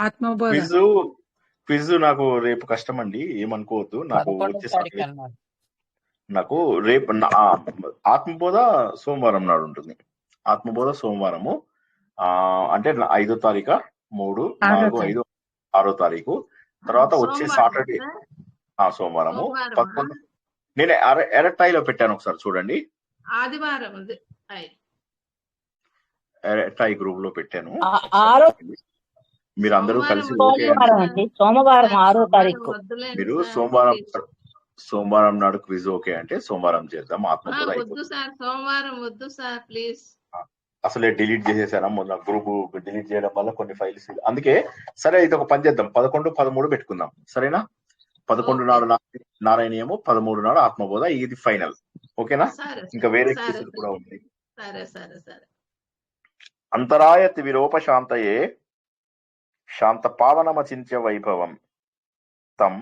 ఆత్మబోధ quiz quiz నాకు రేపు కష్టం అండి, ఏమనుకోవద్దు. నాకు 11వ వచ్చే తారీఖు అన్నారు. నాకు రేపు ఆత్మబోధ సోమవారం నాడు ఉంటుంది. ఆత్మబోధ సోమవారము అంటే 5వ తారీఖు 3, 4, 5, 6వ తారీఖు. తర్వాత వచ్చే సాటర్డే సోమవారము 11. నేను ఎరట్టాయిలో పెట్టాను, ఒకసారి చూడండి. ఆదివారం ఎరట్టాయి గ్రూప్ లో పెట్టాను. మీరు అందరూ కలిసి సోమవారం 6వ తారీఖు. మీరు సోమవారం నాడు క్విజ్ ఓకే అంటే సోమవారం చేద్దాం. ఆత్మబోధ సోమవారం వద్దు సార్ ప్లీజ్. అసలే డిలీట్ చేసేసాను మొన్న, గ్రూప్ డిలీట్ చేయడం వల్ల కొన్ని ఫైల్స్. అందుకే సరే ఇది ఒక పని చేద్దాం, 11, 13 పెట్టుకుందాం, సరేనా? 11 నాడు నారాయణీయము, 13 నాడు ఆత్మబోధ, ఇది ఫైనల్, ఓకేనా? ఇంకా వేరే కేసులు కూడా ఉంది. అంతరాయతి విరూప శాంతయే శాంత పావనమచింత్య వైభవం తం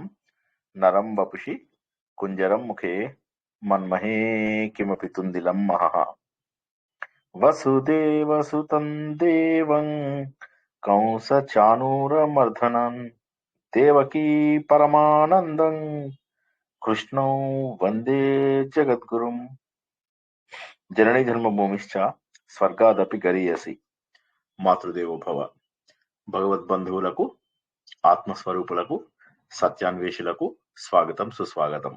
నరం వపుషి కుంజరం ముఖే మన్మహే కిమపి తుందిలం మహః వసుదేవసుతం దేవం కంస చానూరమర్ధనం దేవకీ పరమానందం కృష్ణౌ వందే జగద్గురుం. జననీ జన్మభూమిశ్చ స్వర్గాదపి గరీయసి మాతృదేవో భవ. భగవద్బంధువులకు, ఆత్మస్వరూపులకు, సత్యాన్వేషులకు స్వాగతం, సుస్వాగతం.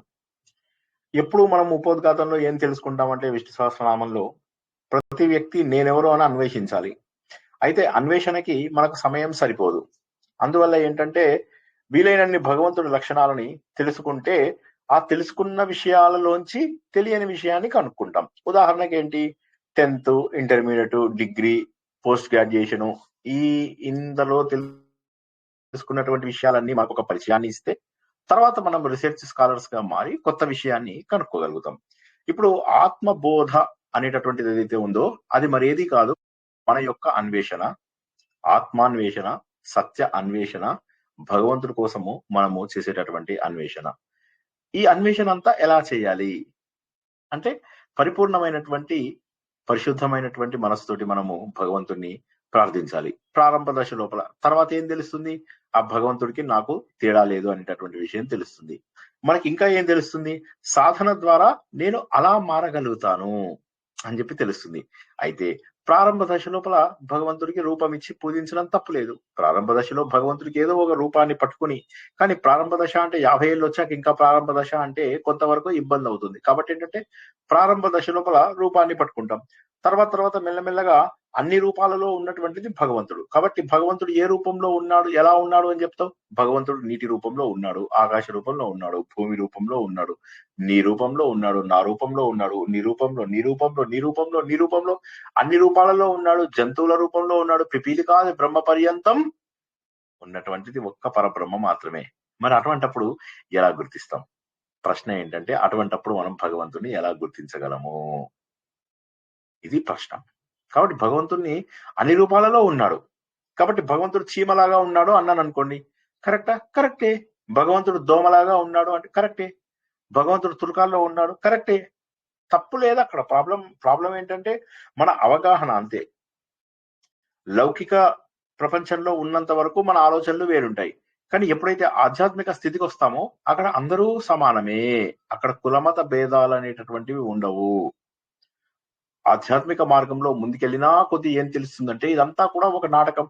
ఎప్పుడు మనం ఉపోద్ఘాతంలో ఏం తెలుసుకుంటామంటే, విష్ణు సహస్రనామంలో ప్రతి వ్యక్తి నేనెవరో అని అన్వేషించాలి. అయితే అన్వేషణకి మనకు సమయం సరిపోదు. అందువల్ల ఏంటంటే వీలైనన్ని భగవంతుడి లక్షణాలని తెలుసుకుంటే ఆ తెలుసుకున్న విషయాలలోంచి తెలియని విషయాన్ని కనుక్కుంటాం. ఉదాహరణకి ఏంటి, 10th, intermediate, degree, post graduation, ఇందులో తెలుసుకున్నటువంటి విషయాలన్నీ మనకు ఒక పరిచయాన్ని ఇస్తే తర్వాత మనం రీసెర్చ్ స్కాలర్స్ గా మారి కొత్త విషయాన్ని కనుక్కోగలుగుతాం. ఇప్పుడు ఆత్మబోధ అనేటటువంటిది ఏదైతే ఉందో అది మరేది కాదు, మన యొక్క అన్వేషణ, ఆత్మాన్వేషణ, సత్య అన్వేషణ, భగవంతుడి కోసము మనము చేసేటటువంటి అన్వేషణ. ఈ అన్వేషణ అంతా ఎలా చేయాలి అంటే, పరిపూర్ణమైనటువంటి పరిశుద్ధమైనటువంటి మనసుతోటి మనము భగవంతుడిని ప్రార్థించాలి ప్రారంభ దశ లోపల. తర్వాత ఏం తెలుస్తుంది, ఆ భగవంతుడికి నాకు తేడా లేదు అనేటటువంటి విషయం తెలుస్తుంది. మనకి ఇంకా ఏం తెలుస్తుంది, సాధన ద్వారా నేను అలా మారగలుగుతాను అని చెప్పి తెలుస్తుంది. అయితే ప్రారంభ దశ లోపల భగవంతుడికి రూపం ఇచ్చి పూజించడం తప్పులేదు. ప్రారంభ దశలో భగవంతుడికి ఏదో ఒక రూపాన్ని పట్టుకుని, కానీ ప్రారంభ దశ అంటే 50 ఏళ్ళు వచ్చాక ఇంకా ప్రారంభ దశ అంటే కొంతవరకు ఇబ్బంది అవుతుంది. కాబట్టి ఏంటంటే ప్రారంభ దశ లోపల రూపాన్ని పట్టుకుంటాం. తర్వాత మెల్లమెల్లగా అన్ని రూపాలలో ఉన్నటువంటిది భగవంతుడు. కాబట్టి భగవంతుడు ఏ రూపంలో ఉన్నాడు, ఎలా ఉన్నాడు అని చెప్తావు? భగవంతుడు నీటి రూపంలో ఉన్నాడు, ఆకాశ రూపంలో ఉన్నాడు, భూమి రూపంలో ఉన్నాడు, నీ రూపంలో ఉన్నాడు, నా రూపంలో ఉన్నాడు, నీ రూపంలో, నీ రూపంలో, నీ రూపంలో, నీ రూపంలో, అన్ని రూపాలలో ఉన్నాడు, జంతువుల రూపంలో ఉన్నాడు. పిపీలి కాదు బ్రహ్మ పర్యంతం ఉన్నటువంటిది ఒక్క పరబ్రహ్మ మాత్రమే. మరి అటువంటప్పుడు ఎలా గుర్తిస్తాం? ప్రశ్న ఏంటంటే, అటువంటప్పుడు మనం భగవంతుని ఎలా గుర్తించగలము? ఇది ప్రశ్న. కాబట్టి భగవంతుడిని అన్ని రూపాలలో ఉన్నాడు. కాబట్టి భగవంతుడు చీమలాగా ఉన్నాడు అన్నాను అనుకోండి, కరెక్టా? కరెక్టే. భగవంతుడు దోమలాగా ఉన్నాడు అంటే కరెక్టే. భగవంతుడు తురకాల్లో ఉన్నాడు, కరెక్టే. తప్పు లేదు అక్కడ. ప్రాబ్లం ఏంటంటే మన అవగాహన అంతే. లౌకిక ప్రపంచంలో ఉన్నంత వరకు మన ఆలోచనలు వేరుంటాయి. కానీ ఎప్పుడైతే ఆధ్యాత్మిక స్థితికి వస్తామో అక్కడ అందరూ సమానమే. అక్కడ కులమత భేదాలు అనేటటువంటివి ఉండవు. ఆధ్యాత్మిక మార్గంలో ముందుకెళ్ళినా కొద్ది ఏం తెలుస్తుందంటే ఇదంతా కూడా ఒక నాటకం.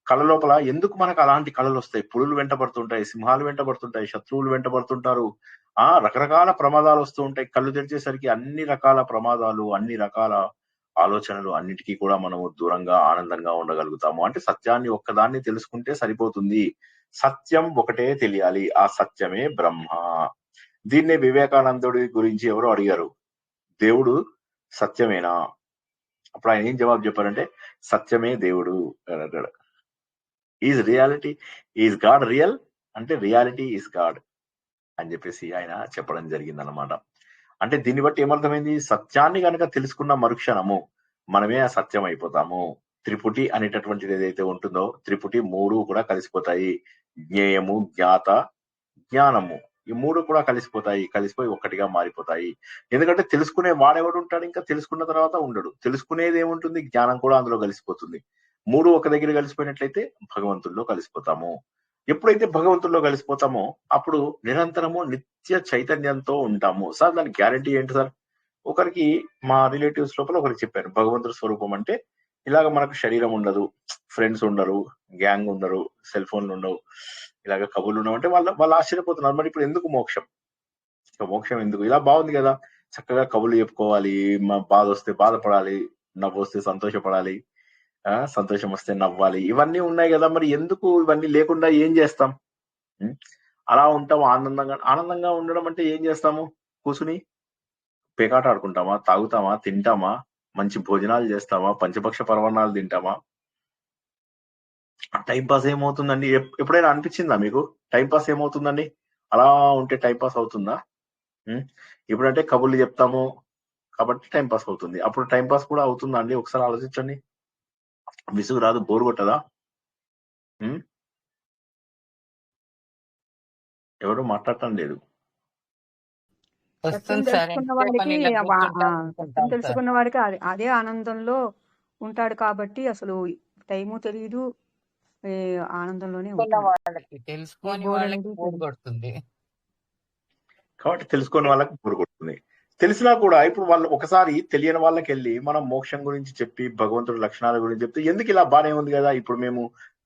కళ లోపల ఎందుకు మనకు అలాంటి కళలు వస్తాయి? పులులు వెంటబడుతుంటాయి, సింహాలు వెంటబడుతుంటాయి, శత్రువులు వెంటబడుతుంటారు, రకరకాల ప్రమాదాలు వస్తూ ఉంటాయి. కళ్ళు తెరిచేసరికి అన్ని రకాల ప్రమాదాలు, అన్ని రకాల ఆలోచనలు, అన్నిటికీ కూడా మనము దూరంగా ఆనందంగా ఉండగలుగుతాము. అంటే సత్యాన్ని ఒక్కదాన్ని తెలుసుకుంటే సరిపోతుంది. సత్యం ఒకటే తెలియాలి, ఆ సత్యమే బ్రహ్మ. దీన్నే వివేకానందుడి గురించి ఎవరో అడిగారు, దేవుడు సత్యమేనా? అప్పుడు ఆయన ఏం జవాబు చెప్పారంటే, సత్యమే దేవుడు అన్నాడు. Is reality, is God real అంటే రియాలిటీ ఈజ్ గాడ్ అని చెప్పేసి ఆయన చెప్పడం జరిగిందనమాట. అంటే దీన్ని బట్టి ఏమర్థమైంది, సత్యాన్ని కనుక తెలుసుకున్న మరుక్షణము మనమే ఆ సత్యం అయిపోతాము. త్రిపుటి అనేటటువంటిది ఏదైతే ఉంటుందో, త్రిపుటి 3 కూడా కలిసిపోతాయి. జ్ఞేయము, జ్ఞాత, జ్ఞానము, ఈ 3 కూడా కలిసిపోయి ఒక్కటిగా మారిపోతాయి. ఎందుకంటే తెలుసుకునే వాడెవడు ఉంటాడు? ఇంకా తెలుసుకున్న తర్వాత ఉండడు. తెలుసుకునేది ఏముంటుంది? జ్ఞానం కూడా అందులో కలిసిపోతుంది. మూడు ఒక దగ్గర కలిసిపోయినట్లయితే భగవంతుల్లో కలిసిపోతాము. ఎప్పుడైతే భగవంతుల్లో కలిసిపోతామో అప్పుడు నిరంతరము నిత్య చైతన్యంతో ఉంటాము. సార్ దాని గ్యారంటీ ఏంటి సార్? ఒకరికి మా రిలేటివ్స్ లోపల ఒకరికి చెప్పాను, భగవంతుడి స్వరూపం అంటే ఇలాగ మనకు శరీరం ఉండదు, ఫ్రెండ్స్ ఉండరు, గ్యాంగ్ ఉండరు, సెల్ ఫోన్లు ఉండవు, ఇలాగ కబుర్లు ఉండవు అంటే వాళ్ళు ఆశ్చర్యపోతున్నారు. మరి ఇప్పుడు ఎందుకు మోక్షం? ఇక మోక్షం ఎందుకు? ఇలా బాగుంది కదా, చక్కగా కబుర్లు చెప్పుకోవాలి, మా బాధ వస్తే బాధపడాలి, నవ్వు వస్తే సంతోషపడాలి, సంతోషం వస్తే నవ్వాలి, ఇవన్నీ ఉన్నాయి కదా, మరి ఎందుకు ఇవన్నీ లేకుండా ఏం చేస్తాం? అలా ఉంటాం ఆనందంగా. ఆనందంగా ఉండడం అంటే ఏం చేస్తాము? కూర్చుని పేకాట ఆడుకుంటామా, తాగుతామా, తింటామా, మంచి భోజనాలు చేస్తామా, పంచపక్ష పరమాన్నాలు తింటామా? టైం పాస్ ఏమవుతుందండి? ఎప్పుడైనా అనిపించిందా మీకు టైం పాస్ ఏమవుతుందండి? అలా ఉంటే టైం పాస్ అవుతుందా? ఇప్పుడంటే కబుర్లు చెప్తాము కాబట్టి టైం పాస్ అవుతుంది. అప్పుడు టైం పాస్ కూడా అవుతుందా అండి? ఒకసారి ఆలోచించండి. విసుగు రాదు, బోరు కొట్టదా? ఎవరు మాట్లాడటం లేదు. సత్యం తెలుసుకున్న వాడికి సత్యం తెలుసుకున్న వాడికి అదే ఆనందంలో ఉంటాడు కాబట్టి అసలు టైము తెలియదు, ఆనందంలోనే ఉంటాడు. కాబట్టి తెలుసుకున్న వాళ్ళకి బోరు కొడుతుంది. తెలిసినా కూడా ఇప్పుడు వాళ్ళు ఒకసారి తెలియని వాళ్ళకి వెళ్ళి మనం మోక్షం గురించి చెప్పి భగవంతుడి లక్షణాల గురించి చెప్తే ఎందుకు ఇలా బానే ఉంది కదా, ఇప్పుడు మేము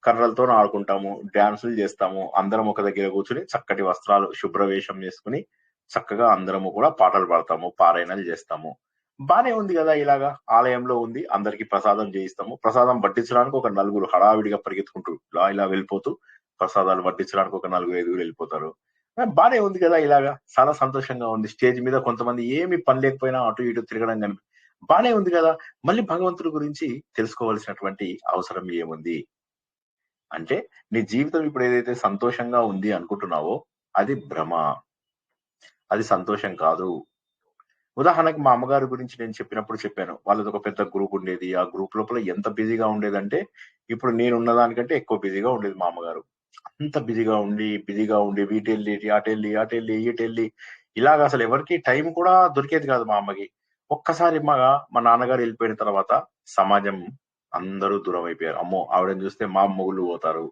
కర్రలతో ఆడుకుంటాము, డాన్సులు చేస్తాము, అందరం ఒక దగ్గర కూర్చుని చక్కటి వస్త్రాలు శుభ్ర వేషం వేసుకుని చక్కగా అందరము కూడా పాటలు పాడతాము, పారాయణలు చేస్తాము, బానే ఉంది కదా. ఇలాగా ఆలయంలో ఉంది, అందరికి ప్రసాదం చేయిస్తాము, ప్రసాదం పట్టించడానికి ఒక నలుగురు హడావిడిగా పరిగెత్తుకుంటూ ఇలా వెళ్ళిపోతూ ప్రసాదాలు పట్టించడానికి ఒక 4-5 వెళ్ళిపోతారు. బానే ఉంది కదా, ఇలాగా చాలా సంతోషంగా ఉంది. స్టేజ్ మీద కొంతమంది ఏమి పని లేకపోయినా అటు ఇటు తిరగడం కానీ బానే ఉంది కదా. మళ్ళీ భగవంతుడి గురించి తెలుసుకోవాల్సినటువంటి అవసరం ఏముంది అంటే, నీ జీవితం ఇప్పుడు ఏదైతే సంతోషంగా ఉంది అనుకుంటున్నావో అది భ్రమ, అది సంతోషం కాదు. ఉదాహరణకి మా అమ్మగారి గురించి నేను చెప్పాను, వాళ్ళది ఒక పెద్ద గ్రూప్ ఉండేది. ఆ గ్రూప్ లోపల ఎంత బిజీగా ఉండేదంటే ఇప్పుడు నేను ఉన్న దానికంటే ఎక్కువ బిజీగా ఉండేది మా అమ్మగారు. అంత బిజీగా ఉండి వీటెళ్ళి అటెళ్ళి ఇటెళ్ళి ఇలాగ అసలు ఎవరికి టైం కూడా దొరికేది కాదు మా అమ్మకి. ఒక్కసారి మా నాన్నగారు వెళ్ళిపోయిన తర్వాత సమాజం అందరూ దూరం అయిపోయారు. అమ్మో ఆవిడని చూస్తే మా మొగుళ్ళు పోతారు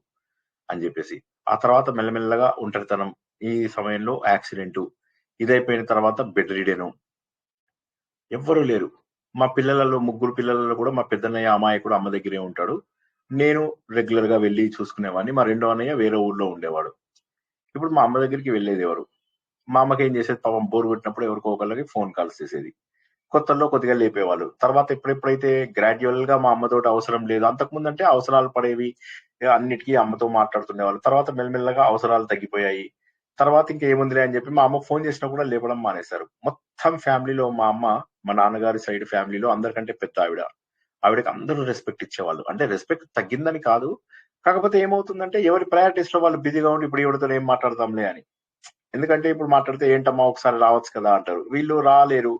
అని చెప్పేసి. ఆ తర్వాత మెల్లమెల్లగా ఒంటరితనం, ఈ సమయంలో యాక్సిడెంట్, ఇదైపోయిన తర్వాత బెడ్ రిడెను, ఎవ్వరూ లేరు. మా పిల్లలలో 3 పిల్లలలో కూడా మా పెద్దన్నయ్య అమాయకుడు అమ్మ దగ్గరే ఉంటాడు. నేను రెగ్యులర్ గా వెళ్ళి చూసుకునేవాడిని. మా రెండో అన్నయ్య వేరే ఊర్లో ఉండేవాడు. ఇప్పుడు మా అమ్మ దగ్గరికి వెళ్ళేది ఎవరు? మా అమ్మకి ఏం చేసేది, పాపం బోర్ కొట్టినప్పుడు ఎవరికో ఒకళ్ళకి ఫోన్ కాల్స్ చేసేది. కొత్తల్లో కొద్దిగా లేపేవాళ్ళు. తర్వాత ఎప్పుడెప్పుడైతే గ్రాడ్యువల్ గా మా అమ్మతోటి అవసరం లేదు, అంతకుముందు అంటే అవసరాలు పడేవి, అన్నిటికీ అమ్మతో మాట్లాడుతుండేవాళ్ళు. తర్వాత మెల్లమెల్లగా అవసరాలు తగ్గిపోయాయి. తర్వాత ఇంకా ఏముందిలే అని చెప్పి మా అమ్మ ఫోన్ చేసినా కూడా లేపడం మానేశారు. మొత్తం ఫ్యామిలీలో మా అమ్మ, మా నాన్నగారి సైడ్ ఫ్యామిలీలో అందరికంటే పెద్ద ఆవిడ. ఆవిడకి అందరూ రెస్పెక్ట్ ఇచ్చేవాళ్ళు. అంటే రెస్పెక్ట్ తగ్గిందని కాదు, కాకపోతే ఏమవుతుందంటే ఎవరి ప్రయారిటీస్ లో వాళ్ళు బిజీగా ఉండి ఇప్పుడు ఎవరితో ఏం మాట్లాడతాంలే అని. ఎందుకంటే ఇప్పుడు మాట్లాడితే ఏంటమ్మా ఒకసారి రావచ్చు కదా అంటారు, వీళ్ళు రాలేరు.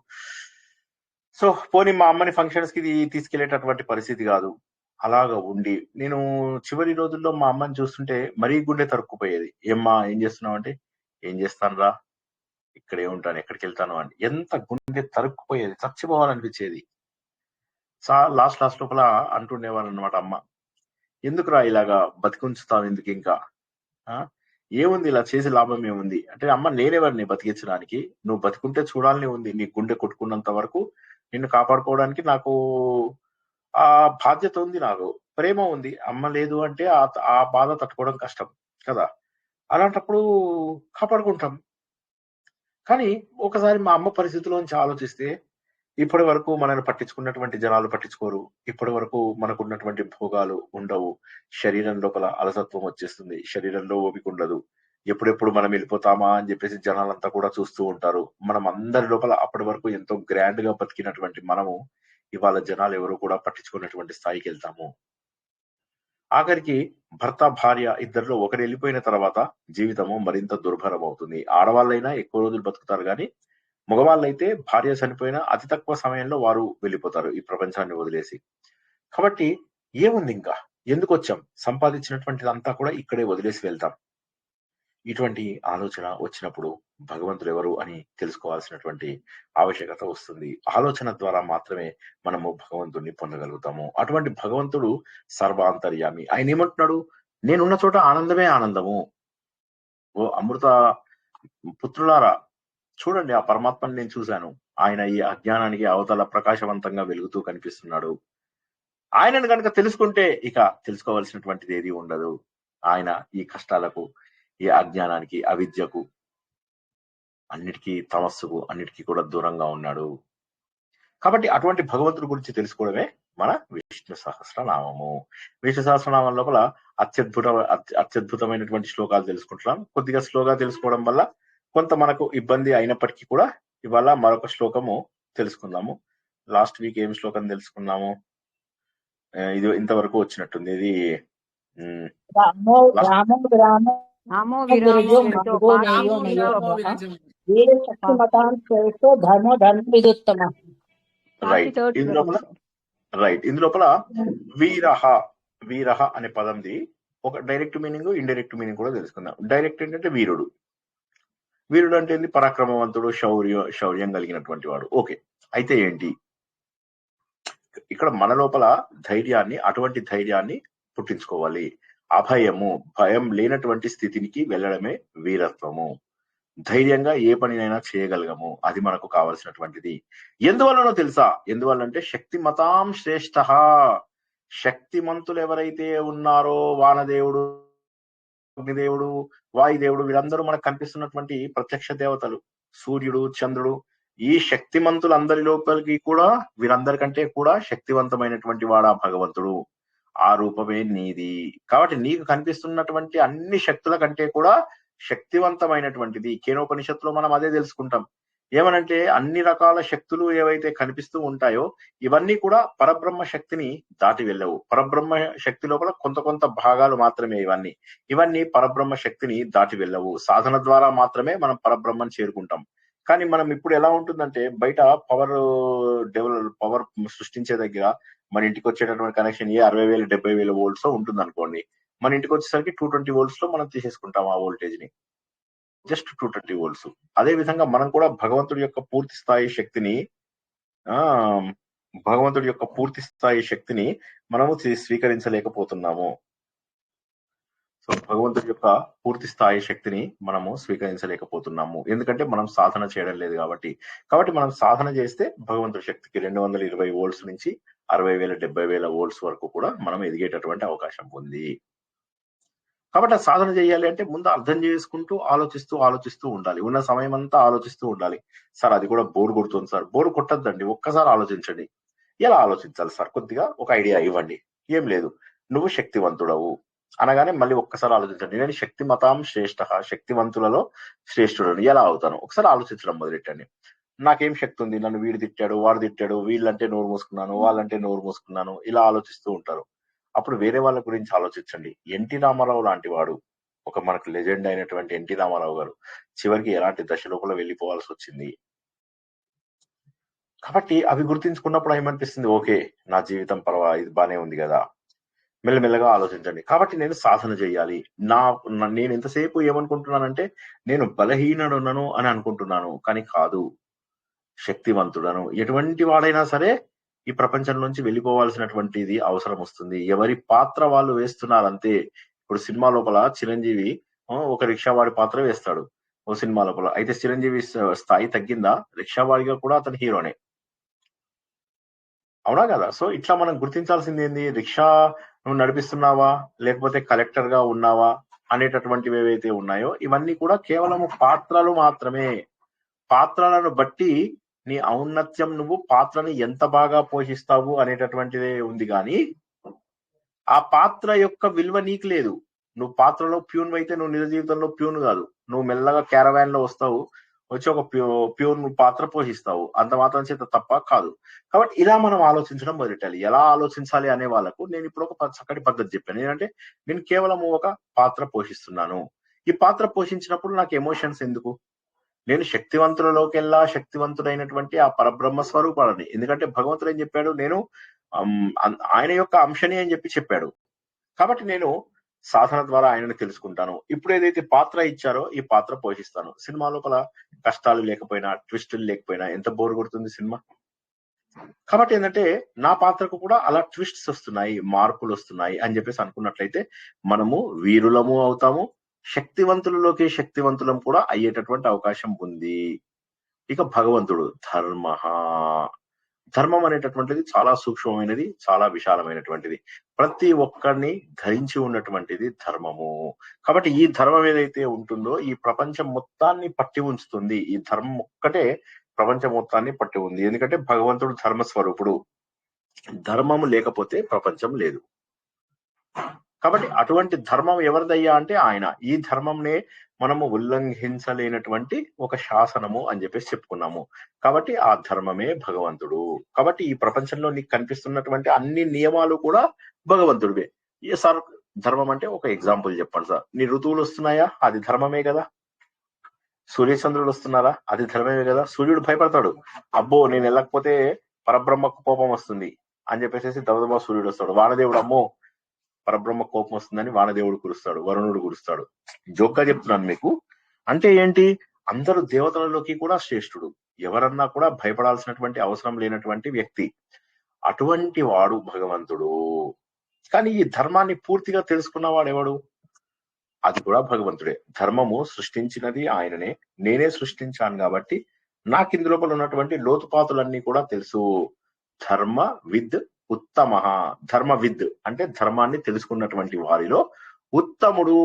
సో పోనీ మా అమ్మని ఫంక్షన్స్ కి తీసుకెళ్లేటటువంటి పరిస్థితి కాదు. అలాగా ఉండి నేను చివరి రోజుల్లో మా అమ్మని చూస్తుంటే మరీ గుండె తరుక్కుపోయేది. ఏమ్మా ఏం చేస్తున్నావు అంటే, ఏం చేస్తాను రా, ఇక్కడే ఉంటాను, ఎక్కడికి వెళ్తాను అని. ఎంత గుండె తరుక్కుపోయేది, చచ్చిపోవాలనిపించేది. లాస్ట్ లోపల అంటుండేవారు అనమాట అమ్మ, ఎందుకురా ఇలాగా బతికుంచుతావు, ఎందుకు ఇంకా ఏముంది, ఇలా చేసి లాభం ఏముంది అంటే, అమ్మ నేనెవరిని బతికించడానికి, నువ్వు బతికుంటే చూడాలని ఉంది, నీ గుండె కొట్టుకున్నంత వరకు నిన్ను కాపాడుకోవడానికి నాకు ఆ బాధ్యత ఉంది, నాకు ప్రేమ ఉంది. అమ్మ లేదు అంటే ఆ బాధ తట్టుకోవడం కష్టం కదా, అలాంటప్పుడు కాపాడుకుంటాం. కానీ ఒకసారి మా అమ్మ పరిస్థితిలోంచి ఆలోచిస్తే, ఇప్పటి వరకు మనల్ని పట్టించుకున్నటువంటి జనాలు పట్టించుకోరు, ఇప్పటి వరకు మనకున్నటువంటి భోగాలు ఉండవు, శరీరం లోపల అలసత్వం వచ్చేస్తుంది, శరీరంలో ఓపిక ఉండదు, ఎప్పుడెప్పుడు మనం వెళ్ళిపోతామా అని చెప్పేసి జనాలంతా కూడా చూస్తూ ఉంటారు. మనం అందరి లోపల అప్పటి వరకు ఎంతో గ్రాండ్ గా బతికినటువంటి మనము ఇవాళ జనాలు ఎవరు కూడా పట్టించుకున్నటువంటి స్థాయికి వెళ్తాము. ఆఖరికి భర్త భార్య ఇద్దరిలో ఒకరు వెళ్ళిపోయిన తర్వాత జీవితము మరింత దుర్భరం అవుతుంది. ఆడవాళ్ళైనా ఎక్కువ రోజులు బతుకుతారు కానీ మగవాళ్ళైతే భార్య చనిపోయిన అతి తక్కువ సమయంలో వారు వెళ్ళిపోతారు ఈ ప్రపంచాన్ని వదిలేసి. కాబట్టి ఏముంది ఇంకా, ఎందుకు వచ్చాం, సంపాదించినటువంటిది అంతా కూడా ఇక్కడే వదిలేసి వెళ్తాం. ఇటువంటి ఆలోచన వచ్చినప్పుడు భగవంతుడు ఎవరు అని తెలుసుకోవాల్సినటువంటి ఆవశ్యకత వస్తుంది. ఆలోచన ద్వారా మాత్రమే మనము భగవంతుడిని పొందగలుగుతాము. అటువంటి భగవంతుడు సర్వాంతర్యామి. ఆయన ఏమంటున్నాడు? నేనున్న చోట ఆనందమే ఆనందము. ఓ అమృత పుత్రులారా, చూడండి, ఆ పరమాత్మని నేను చూశాను. ఆయన ఈ అజ్ఞానానికి అవతల ప్రకాశవంతంగా వెలుగుతూ కనిపిస్తున్నాడు. ఆయనను కనుక తెలుసుకుంటే ఇక తెలుసుకోవాల్సినటువంటిది ఏది ఉండదు. ఆయన ఈ కష్టాలకు, ఈ అజ్ఞానానికి, అవిద్యకు, అన్నిటికీ, తమస్సుకు, అన్నిటికీ కూడా దూరంగా ఉన్నాడు. కాబట్టి అటువంటి భగవంతుడి గురించి తెలుసుకోవడమే మన విష్ణు సహస్రనామము. విష్ణు సహస్రనామం లోపల అత్యద్భుతమైనటువంటి శ్లోకాలు తెలుసుకుంటున్నాం. కొద్దిగా స్లోగా తెలుసుకోవడం వల్ల కొంత మనకు ఇబ్బంది అయినప్పటికీ కూడా ఇవాళ మరొక శ్లోకము తెలుసుకుందాము. లాస్ట్ వీక్ ఏం శ్లోకం తెలుసుకున్నాము? ఇది ఇంతవరకు వచ్చినట్టుంది. ఇది రామో రామో రామో నామో విరజో విరామో విరజో మధుగో పాఠం నేయో నేయో విరజో వీర శక్తిమతాం శ్రేష్టో ధర్మో ధర్మ విదుత్తమ. రైట్. 43rd శ్లోకం సార్. ఇందులోపల వీరహ, వీరహ అనే పదంది ఒక డైరెక్ట్ మీనింగ్, ఇండైరెక్ట్ మీనింగ్ కూడా తెలుసుకుందాం. డైరెక్ట్ ఏంటంటే వీరుడు. వీరుడు అంటే ఏంది? పరాక్రమవంతుడు, శౌర్యం కలిగినటువంటి వాడు. ఓకే, అయితే ఏంటి ఇక్కడ మన లోపల ధైర్యాన్ని, అటువంటి ధైర్యాన్ని పుట్టించుకోవాలి. అభయము, భయం లేనటువంటి స్థితికి వెళ్ళడమే వీరత్వము. ధైర్యంగా ఏ పనినైనా చేయగలగము, అది మనకు కావలసినటువంటిది. ఎందువల్లనో తెలుసా? ఎందువల్లంటే శక్తిమతాం శ్రేష్ఠ. శక్తిమంతులు ఎవరైతే ఉన్నారో, వానదేవుడు, అగ్నిదేవుడు, వాయుదేవుడు, వీళ్ళందరూ మనకు కనిపిస్తున్నటువంటి ప్రత్యక్ష దేవతలు, సూర్యుడు, చంద్రుడు, ఈ శక్తిమంతులందరి లోపలికి కూడా వీరందరికంటే కూడా శక్తివంతమైనటువంటి వాడా భగవంతుడు. ఆ రూపమే నీది. కాబట్టి నీకు కనిపిస్తున్నటువంటి అన్ని శక్తుల కంటే కూడా శక్తివంతమైనటువంటిది. కేనోపనిషత్తులో మనం అదే తెలుసుకుంటాం. ఏమనంటే అన్ని రకాల శక్తులు ఏవైతే కనిపిస్తూ ఉంటాయో ఇవన్నీ కూడా పరబ్రహ్మ శక్తిని దాటి వెళ్ళవు. పరబ్రహ్మ శక్తి లోపల కొంత భాగాలు మాత్రమే ఇవన్నీ పరబ్రహ్మ శక్తిని దాటి వెళ్ళవు. సాధన ద్వారా మాత్రమే మనం పరబ్రహ్మని చేరుకుంటాం. కానీ మనం ఇప్పుడు ఎలా ఉంటుందంటే, బయట పవర్ సృష్టించే దగ్గర మన ఇంటికి వచ్చేటటువంటి కనెక్షన్ 60,000 70,000 వోల్ట్స్ ఉంటుంది అనుకోండి. మన ఇంటికి వచ్చేసరికి 220 వోల్ట్స్ లో మనం తీసేసుకుంటాం ఆ వోల్టేజ్ ని. Just 220 volts. అదే విధంగా మనం కూడా భగవంతుడి యొక్క పూర్తి స్థాయి శక్తిని మనము స్వీకరించలేకపోతున్నాము. సో భగవంతుడి యొక్క పూర్తి స్థాయి శక్తిని మనము స్వీకరించలేకపోతున్నాము. ఎందుకంటే మనం సాధన చేయడం లేదు కాబట్టి. మనం సాధన చేస్తే భగవంతుడి శక్తికి 220 వోల్ట్స్ నుంచి 60,000 70,000 వోల్ట్స్ వరకు కూడా మనం ఎదిగేటటువంటి అవకాశం ఉంది. కాబట్టి సాధన చేయాలి అంటే ముందు అర్థం చేసుకుంటూ ఆలోచిస్తూ ఉండాలి. ఉన్న సమయం అంతా ఆలోచిస్తూ ఉండాలి. సార్ అది కూడా బోర్ కొడుతుంది సార్. బోర్ కొట్టద్దండి, ఒక్కసారి ఆలోచించండి. ఎలా ఆలోచించాలి సార్? కొద్దిగా ఒక ఐడియా ఇవ్వండి. ఏం లేదు, నువ్వు శక్తివంతుడవు అనగానే మళ్ళీ ఒక్కసారి ఆలోచించండి. నేను శక్తిమతాం శ్రేష్ఠ, శక్తివంతులలో శ్రేష్ఠుడని ఎలా అవుతాను? ఒకసారి ఆలోచించడం మొదలెట్టండి. నాకేం శక్తి ఉంది? నన్ను వీడు తిట్టాడు, వాడు తిట్టాడు, వీళ్ళంటే నోరు మూసుకున్నాను, వాళ్ళంటే నోరు మూసుకున్నాను, ఇలా ఆలోచిస్తూ ఉంటారు. అప్పుడు వేరే వాళ్ళ గురించి ఆలోచించండి. ఎన్టీ రామారావు లాంటి వాడు, ఒక మనకు లెజెండ్ అయినటువంటి ఎన్టీ రామారావు గారు చివరికి ఎలాంటి దశ లోపల వెళ్ళిపోవాల్సి వచ్చింది. కాబట్టి అవి గుర్తించుకున్నప్పుడు ఏమనిపిస్తుంది? ఓకే, నా జీవితం ఇది బానే ఉంది కదా. మెల్లమెల్లగా ఆలోచించండి. కాబట్టి నేను సాధన చేయాలి. నేను ఎంతసేపు ఏమనుకుంటున్నానంటే నేను బలహీనుడునను అని అనుకుంటున్నాను, కానీ కాదు, శక్తివంతుడను. ఎటువంటి వాడైనా సరే ఈ ప్రపంచం నుంచి వెళ్ళిపోవాల్సినటువంటిది అవసరం వస్తుంది. ఎవరి పాత్ర వాళ్ళు వేస్తున్నారంతే. ఇప్పుడు సినిమా లోపల చిరంజీవి ఒక రిక్షావాడి పాత్ర వేస్తాడు ఓ సినిమా లోపల. అయితే చిరంజీవి స్థాయి తగ్గిందా? రిక్షావాడిగా కూడా అతని హీరోనే, అవునా కదా? సో ఇట్లా మనం గుర్తించాల్సింది ఏంది? రిక్షా నువ్వు నడిపిస్తున్నావా, లేకపోతే కలెక్టర్ గా ఉన్నావా అనేటటువంటివి ఏవైతే ఉన్నాయో ఇవన్నీ కూడా కేవలం పాత్రలు మాత్రమే. పాత్రలను బట్టి నీ ఔన్నత్యం, నువ్వు పాత్రని ఎంత బాగా పోషిస్తావు అనేటటువంటిదే ఉంది. కానీ ఆ పాత్ర యొక్క విలువ నీకు లేదు. నువ్వు పాత్రలో ప్యూన్ అయితే నువ్వు నిజ జీవితంలో ప్యూన్ కాదు. నువ్వు మెల్లగా క్యారవాన్ లో వస్తావు, వచ్చి ఒక ప్యూన్ పాత్ర పోషిస్తావు, అంత మాత్రం చేత తప్ప కాదు. కాబట్టి ఇలా మనం ఆలోచించడం మొదలెట్టాలి. ఎలా ఆలోచించాలి అనే వాళ్ళకు నేను ఇప్పుడు ఒక చక్కటి పద్ధతి చెప్పాను. ఏంటంటే నేను కేవలం ఒక పాత్ర పోషిస్తున్నాను. ఈ పాత్ర పోషించినప్పుడు నాకు ఎమోషన్స్ ఎందుకు? నేను శక్తివంతులలోకెల్లా శక్తివంతుడైనటువంటి ఆ పరబ్రహ్మ స్వరూపాలని. ఎందుకంటే భగవంతుడు ఏం చెప్పాడు? నేను ఆయన యొక్క అంశని అని చెప్పాడు. కాబట్టి నేను సాధన ద్వారా ఆయనని తెలుసుకుంటాను. ఇప్పుడు ఏదైతే పాత్ర ఇచ్చారో ఈ పాత్ర పోషిస్తాను. సినిమా లోపల కష్టాలు లేకపోయినా, ట్విస్టులు లేకపోయినా ఎంత బోర్ కొడుతుంది సినిమా. కాబట్టి ఏంటంటే నా పాత్రకు కూడా అలా ట్విస్ట్స్ వస్తున్నాయి, మార్పులు వస్తున్నాయి అని చెప్పేసి అనుకున్నట్లయితే మనము వీరులము అవుతాము, శక్తివంతులలోకి శక్తివంతులం కూడా అయ్యేటటువంటి అవకాశం ఉంది. ఇక భగవంతుడు ధర్మం అనేటటువంటిది చాలా సూక్ష్మమైనది, చాలా విశాలమైనటువంటిది. ప్రతి ఒక్కరిని ధరించి ఉన్నటువంటిది ధర్మము. కాబట్టి ఈ ధర్మం ఏదైతే ఉంటుందో ఈ ప్రపంచం మొత్తాన్ని పట్టి ఉంచుతుంది. ఈ ధర్మం ఒక్కటే ప్రపంచం మొత్తాన్ని పట్టి ఉంది. ఎందుకంటే భగవంతుడు ధర్మ స్వరూపుడు. ధర్మము లేకపోతే ప్రపంచం లేదు. కాబట్టి అటువంటి ధర్మం ఎవరిదయ్యా అంటే ఆయన. ఈ ధర్మంనే మనము ఉల్లంఘించలేనటువంటి ఒక శాసనము అని చెప్పేసి చెప్పుకున్నాము. కాబట్టి ఆ ధర్మమే భగవంతుడు. కాబట్టి ఈ ప్రపంచంలో నీకు కనిపిస్తున్నటువంటి అన్ని నియమాలు కూడా భగవంతుడివే. సార్ ధర్మం అంటే ఒక ఎగ్జాంపుల్ చెప్పండి సార్. నీ ఋతువులు వస్తున్నాయా? అది ధర్మమే కదా. సూర్యచంద్రులు వస్తున్నారా? అది ధర్మమే కదా. సూర్యుడు భయపడతాడు, అబ్బో నేను వెళ్ళకపోతే పరబ్రహ్మకు కోపం వస్తుంది అని చెప్పేసి దబదబా సూర్యుడు వస్తాడు. వానదేవుడు అమ్మో పరబ్రహ్మ కోపం వస్తుందని వానదేవుడు కురుస్తాడు, వరుణుడు కురుస్తాడు. జోక్గా చెప్తున్నాను మీకు. అంటే ఏంటి, అందరూ దేవతలలోకి కూడా శ్రేష్ఠుడు, ఎవరన్నా కూడా భయపడాల్సినటువంటి అవసరం లేనటువంటి వ్యక్తి. అటువంటి వాడు భగవంతుడు. కానీ ఈ ధర్మాన్ని పూర్తిగా తెలుసుకున్నవాడు ఎవడు? అది కూడా భగవంతుడే. ధర్మము సృష్టించినది ఆయననే, నేనే సృష్టించాను కాబట్టి నాకు ఇందులోపల ఉన్నటువంటి లోతుపాతులన్నీ కూడా తెలుసు. ధర్మ విద్ ఉత్తమ. ధర్మవిద్ అంటే ధర్మాన్ని తెలుసుకున్నటువంటి వారిలో ఉత్తముడు.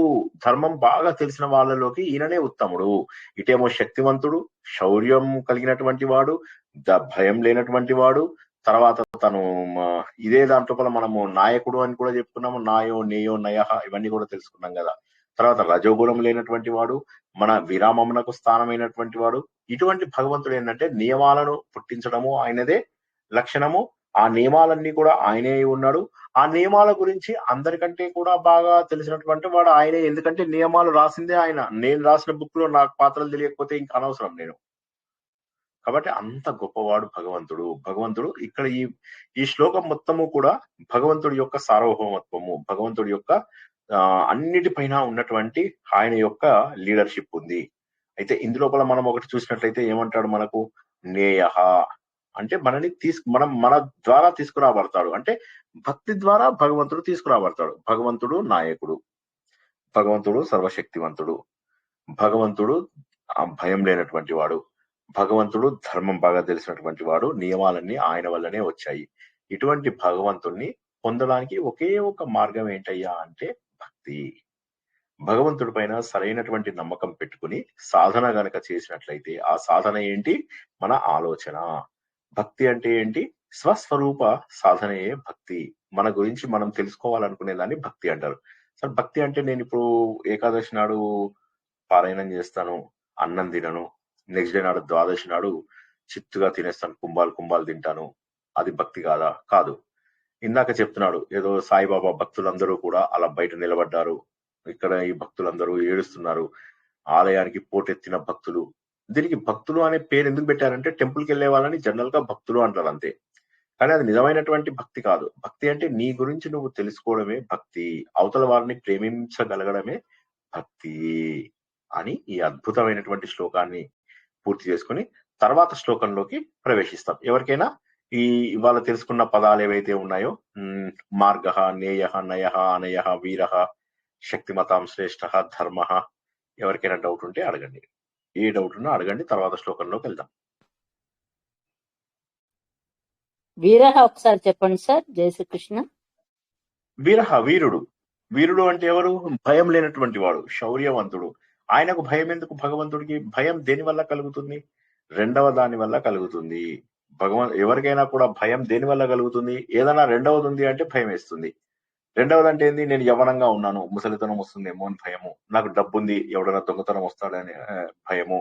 ధర్మం బాగా తెలిసిన వాళ్ళలోకి ఈయననే ఉత్తముడు. ఇటేమో శక్తివంతుడు, శౌర్యం కలిగినటువంటి వాడు, భయం లేనటువంటి వాడు. తర్వాత తను ఇదే దాంట్లో మనము నాయకుడు అని కూడా చెప్పుకున్నాము. నాయో నేయో నయ ఇవన్నీ కూడా తెలుసుకున్నాం కదా. తర్వాత రజోగుణం లేనటువంటి వాడు, మన విరామమునకు స్థానమైనటువంటి వాడు. ఇటువంటి భగవంతుడు ఏంటంటే నియమాలను పుట్టించడము ఆయనదే లక్షణము. ఆ నియమాలన్నీ కూడా ఆయనే ఉన్నాడు. ఆ నియమాల గురించి అందరికంటే కూడా బాగా తెలిసినటువంటి వాడు ఆయనే. ఎందుకంటే నియమాలు రాసిందే ఆయన. నేను రాసిన బుక్ లో నాకు పాత్రలు తెలియకపోతే ఇంకా అనవసరం నేను. కాబట్టి అంత గొప్పవాడు భగవంతుడు. భగవంతుడు ఇక్కడ ఈ శ్లోకం మొత్తము కూడా భగవంతుడి యొక్క సార్వభౌమత్వము, భగవంతుడి యొక్క అన్నిటిపైన ఉన్నటువంటి ఆయన యొక్క లీడర్షిప్ ఉంది. అయితే ఇందులోపల మనం ఒకటి చూసినట్లయితే ఏమంటాడు మనకు, నేయ అంటే మనని మన ద్వారా తీసుకురాబడతాడు. అంటే భక్తి ద్వారా భగవంతుడు తీసుకురాబడతాడు. భగవంతుడు నాయకుడు, భగవంతుడు సర్వశక్తివంతుడు, భగవంతుడు భయం లేనటువంటి వాడు, భగవంతుడు ధర్మం బాగా తెలిసినటువంటి వాడు. నియమాలన్నీ ఆయన వల్లనే వచ్చాయి. ఇటువంటి భగవంతుణ్ణి పొందడానికి ఒకే ఒక మార్గం ఏంటయ్యా అంటే భక్తి. భగవంతుడి పైన సరైనటువంటి నమ్మకం పెట్టుకుని సాధన గనక చేసినట్లయితే ఆ సాధన ఏంటి? మన ఆలోచన. భక్తి అంటే ఏంటి? స్వస్వరూప సాధనయే భక్తి. మన గురించి మనం తెలుసుకోవాలనుకునే దాన్ని భక్తి అంటారు. సార్ భక్తి అంటే నేను ఇప్పుడు ఏకాదశి నాడు పారాయణం చేస్తాను, అన్నం తినను, నెక్స్ట్ డే నాడు ద్వాదశి నాడు చిత్తుగా తినేస్తాను, కుంభాలు తింటాను, అది భక్తి కాదా? కాదు. ఇందాక చెప్తున్నాడు ఏదో సాయిబాబా భక్తులందరూ కూడా అలా బయట నిలబడ్డారు, ఇక్కడ ఈ భక్తులందరూ ఏడుస్తున్నారు, ఆలయానికి పోటెత్తిన భక్తులు. దీనికి భక్తులు అనే పేరు ఎందుకు పెట్టారంటే టెంపుల్కి వెళ్ళే వాళ్ళని జనరల్ గా భక్తులు అంటారు అంతే. కానీ అది నిజమైనటువంటి భక్తి కాదు. భక్తి అంటే నీ గురించి నువ్వు తెలుసుకోవడమే భక్తి, అవతల వారిని ప్రేమించగలగడమే భక్తి అని ఈ అద్భుతమైనటువంటి శ్లోకాన్ని పూర్తి చేసుకుని తర్వాత శ్లోకంలోకి ప్రవేశిస్తాం. ఎవరికైనా ఇవాళ తెలుసుకున్న పదాలు ఏవైతే ఉన్నాయో, మార్గ, నేయ, నయ, అనయ, వీర, శక్తిమతాం శ్రేష్ఠ, ధర్మ, ఎవరికైనా డౌట్ ఉంటే అడగండి. ఏ డౌట్ ఉన్నా అడగండి, తర్వాత శ్లోకంలోకి వెళ్దాం. వీరహ ఒకసారి చెప్పండి సార్. జై శ్రీకృష్ణ. వీరుడు అంటే ఎవరు? భయం లేనటువంటి వాడు, శౌర్యవంతుడు. ఆయనకు భయం ఎందుకు? భగవంతుడికి భయం దేని వల్ల కలుగుతుంది? రెండవ దాని వల్ల కలుగుతుంది. ఎవరికైనా కూడా భయం దేని వల్ల కలుగుతుంది? ఏదైనా రెండవది ఉంది అంటే భయం వేస్తుంది. రెండవది అంటే ఏంది? నేను యవ్వనంగా ఉన్నాను, ముసలితనం వస్తుందేమో అని భయము, నాకు డబ్బు ఉంది, ఎవడైనా దొంగతనం వస్తాడని భయము.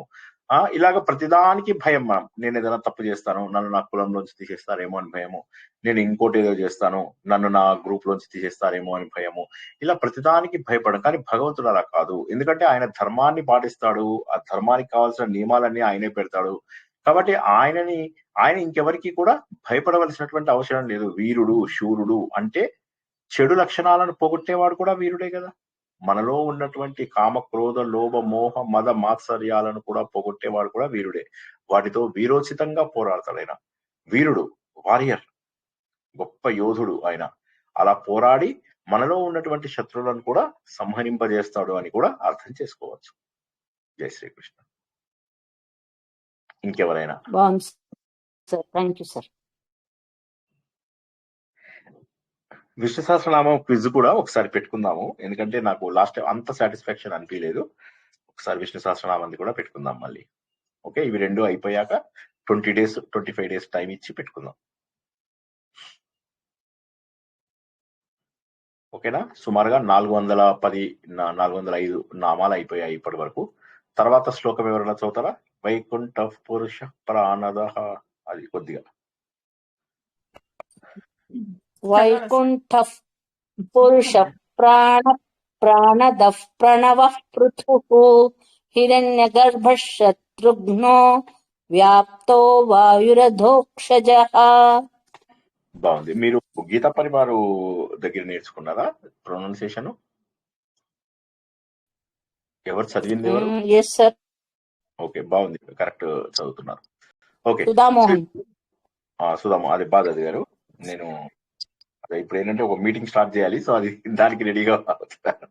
ఇలాగ ప్రతిదానికి భయం. నేను ఏదైనా తప్పు చేస్తాను, నన్ను నా కులంలోంచి తీసేస్తారేమో అని భయము, నేను ఇంకోటి ఏదో చేస్తాను, నన్ను నా గ్రూప్ లోంచి తీసేస్తారేమో అని భయము. ఇలా ప్రతిదానికి భయపడడం. కానీ భగవంతుడు అలా కాదు. ఎందుకంటే ఆయన ధర్మాన్ని పాటిస్తాడు, ఆ ధర్మానికి కావాల్సిన నియమాలన్నీ ఆయనే పెడతాడు. కాబట్టి ఆయన ఇంకెవరికి కూడా భయపడవలసినటువంటి అవసరం లేదు. వీరుడు, శూరుడు అంటే చెడు లక్షణాలను పోగొట్టేవాడు కూడా వీరుడే కదా. మనలో ఉన్నటువంటి కామ క్రోధ లోభ మోహ మద మాత్సర్యాలను కూడా పోగొట్టేవాడు కూడా వీరుడే. వాటితో వీరోచితంగా పోరాడతాడు ఆయన. వీరుడు, వారియర్, గొప్ప యోధుడు ఆయన. అలా పోరాడి మనలో ఉన్నటువంటి శత్రువులను కూడా సంహరింపజేస్తాడు అని కూడా అర్థం చేసుకోవచ్చు. జై శ్రీకృష్ణ. ఇంకెవరైనా? బాగుంది sir, thank you sir. Vishnu Sahasranamam quiz కూడా ఒకసారి పెట్టుకుందాము, ఎందుకంటే నాకు లాస్ట్ టైం అంత సాటిస్ఫాక్షన్ అనిపించలేదు. ఒకసారి విష్ణు సహస్రనామాన్ని కూడా పెట్టుకుందాం మళ్ళీ. ఓకే, ఇవి రెండు అయిపోయాక 20 days 25 days టైం ఇచ్చి పెట్టుకుందాం. ఓకేనా? సుమారుగా 410 405 నామాలు అయిపోయాయి ఇప్పటి వరకు. తర్వాత శ్లోకం ఎవరైనా చదువుతారా? వైకుంఠ పురుష ప్రాణదః, అది కొద్దిగా. వైకుంఠ పురుష ప్రాణదః ప్రణవః పృథుః హిరణ్యగర్భ శత్రుఘ్నో వ్యాప్తో వాయురధోక్షజః. బాగుంది. మీరు గీతా పరివారు దగ్గర నేర్చుకున్నారా ప్రొనౌన్సియేషన్? ఎవరు చదివింది ఎవరు? Yes sir. ఓకే, బాగుంది, కరెక్ట్ చదువుతున్నారు. ఓకే, సుధామోహన్. సుధామ, అది బాధది గారు. నేను అదే ఇప్పుడు ఏంటంటే ఒక మీటింగ్ స్టార్ట్ చేయాలి, సో అది దానికి రెడీగా అవుతున్నాను.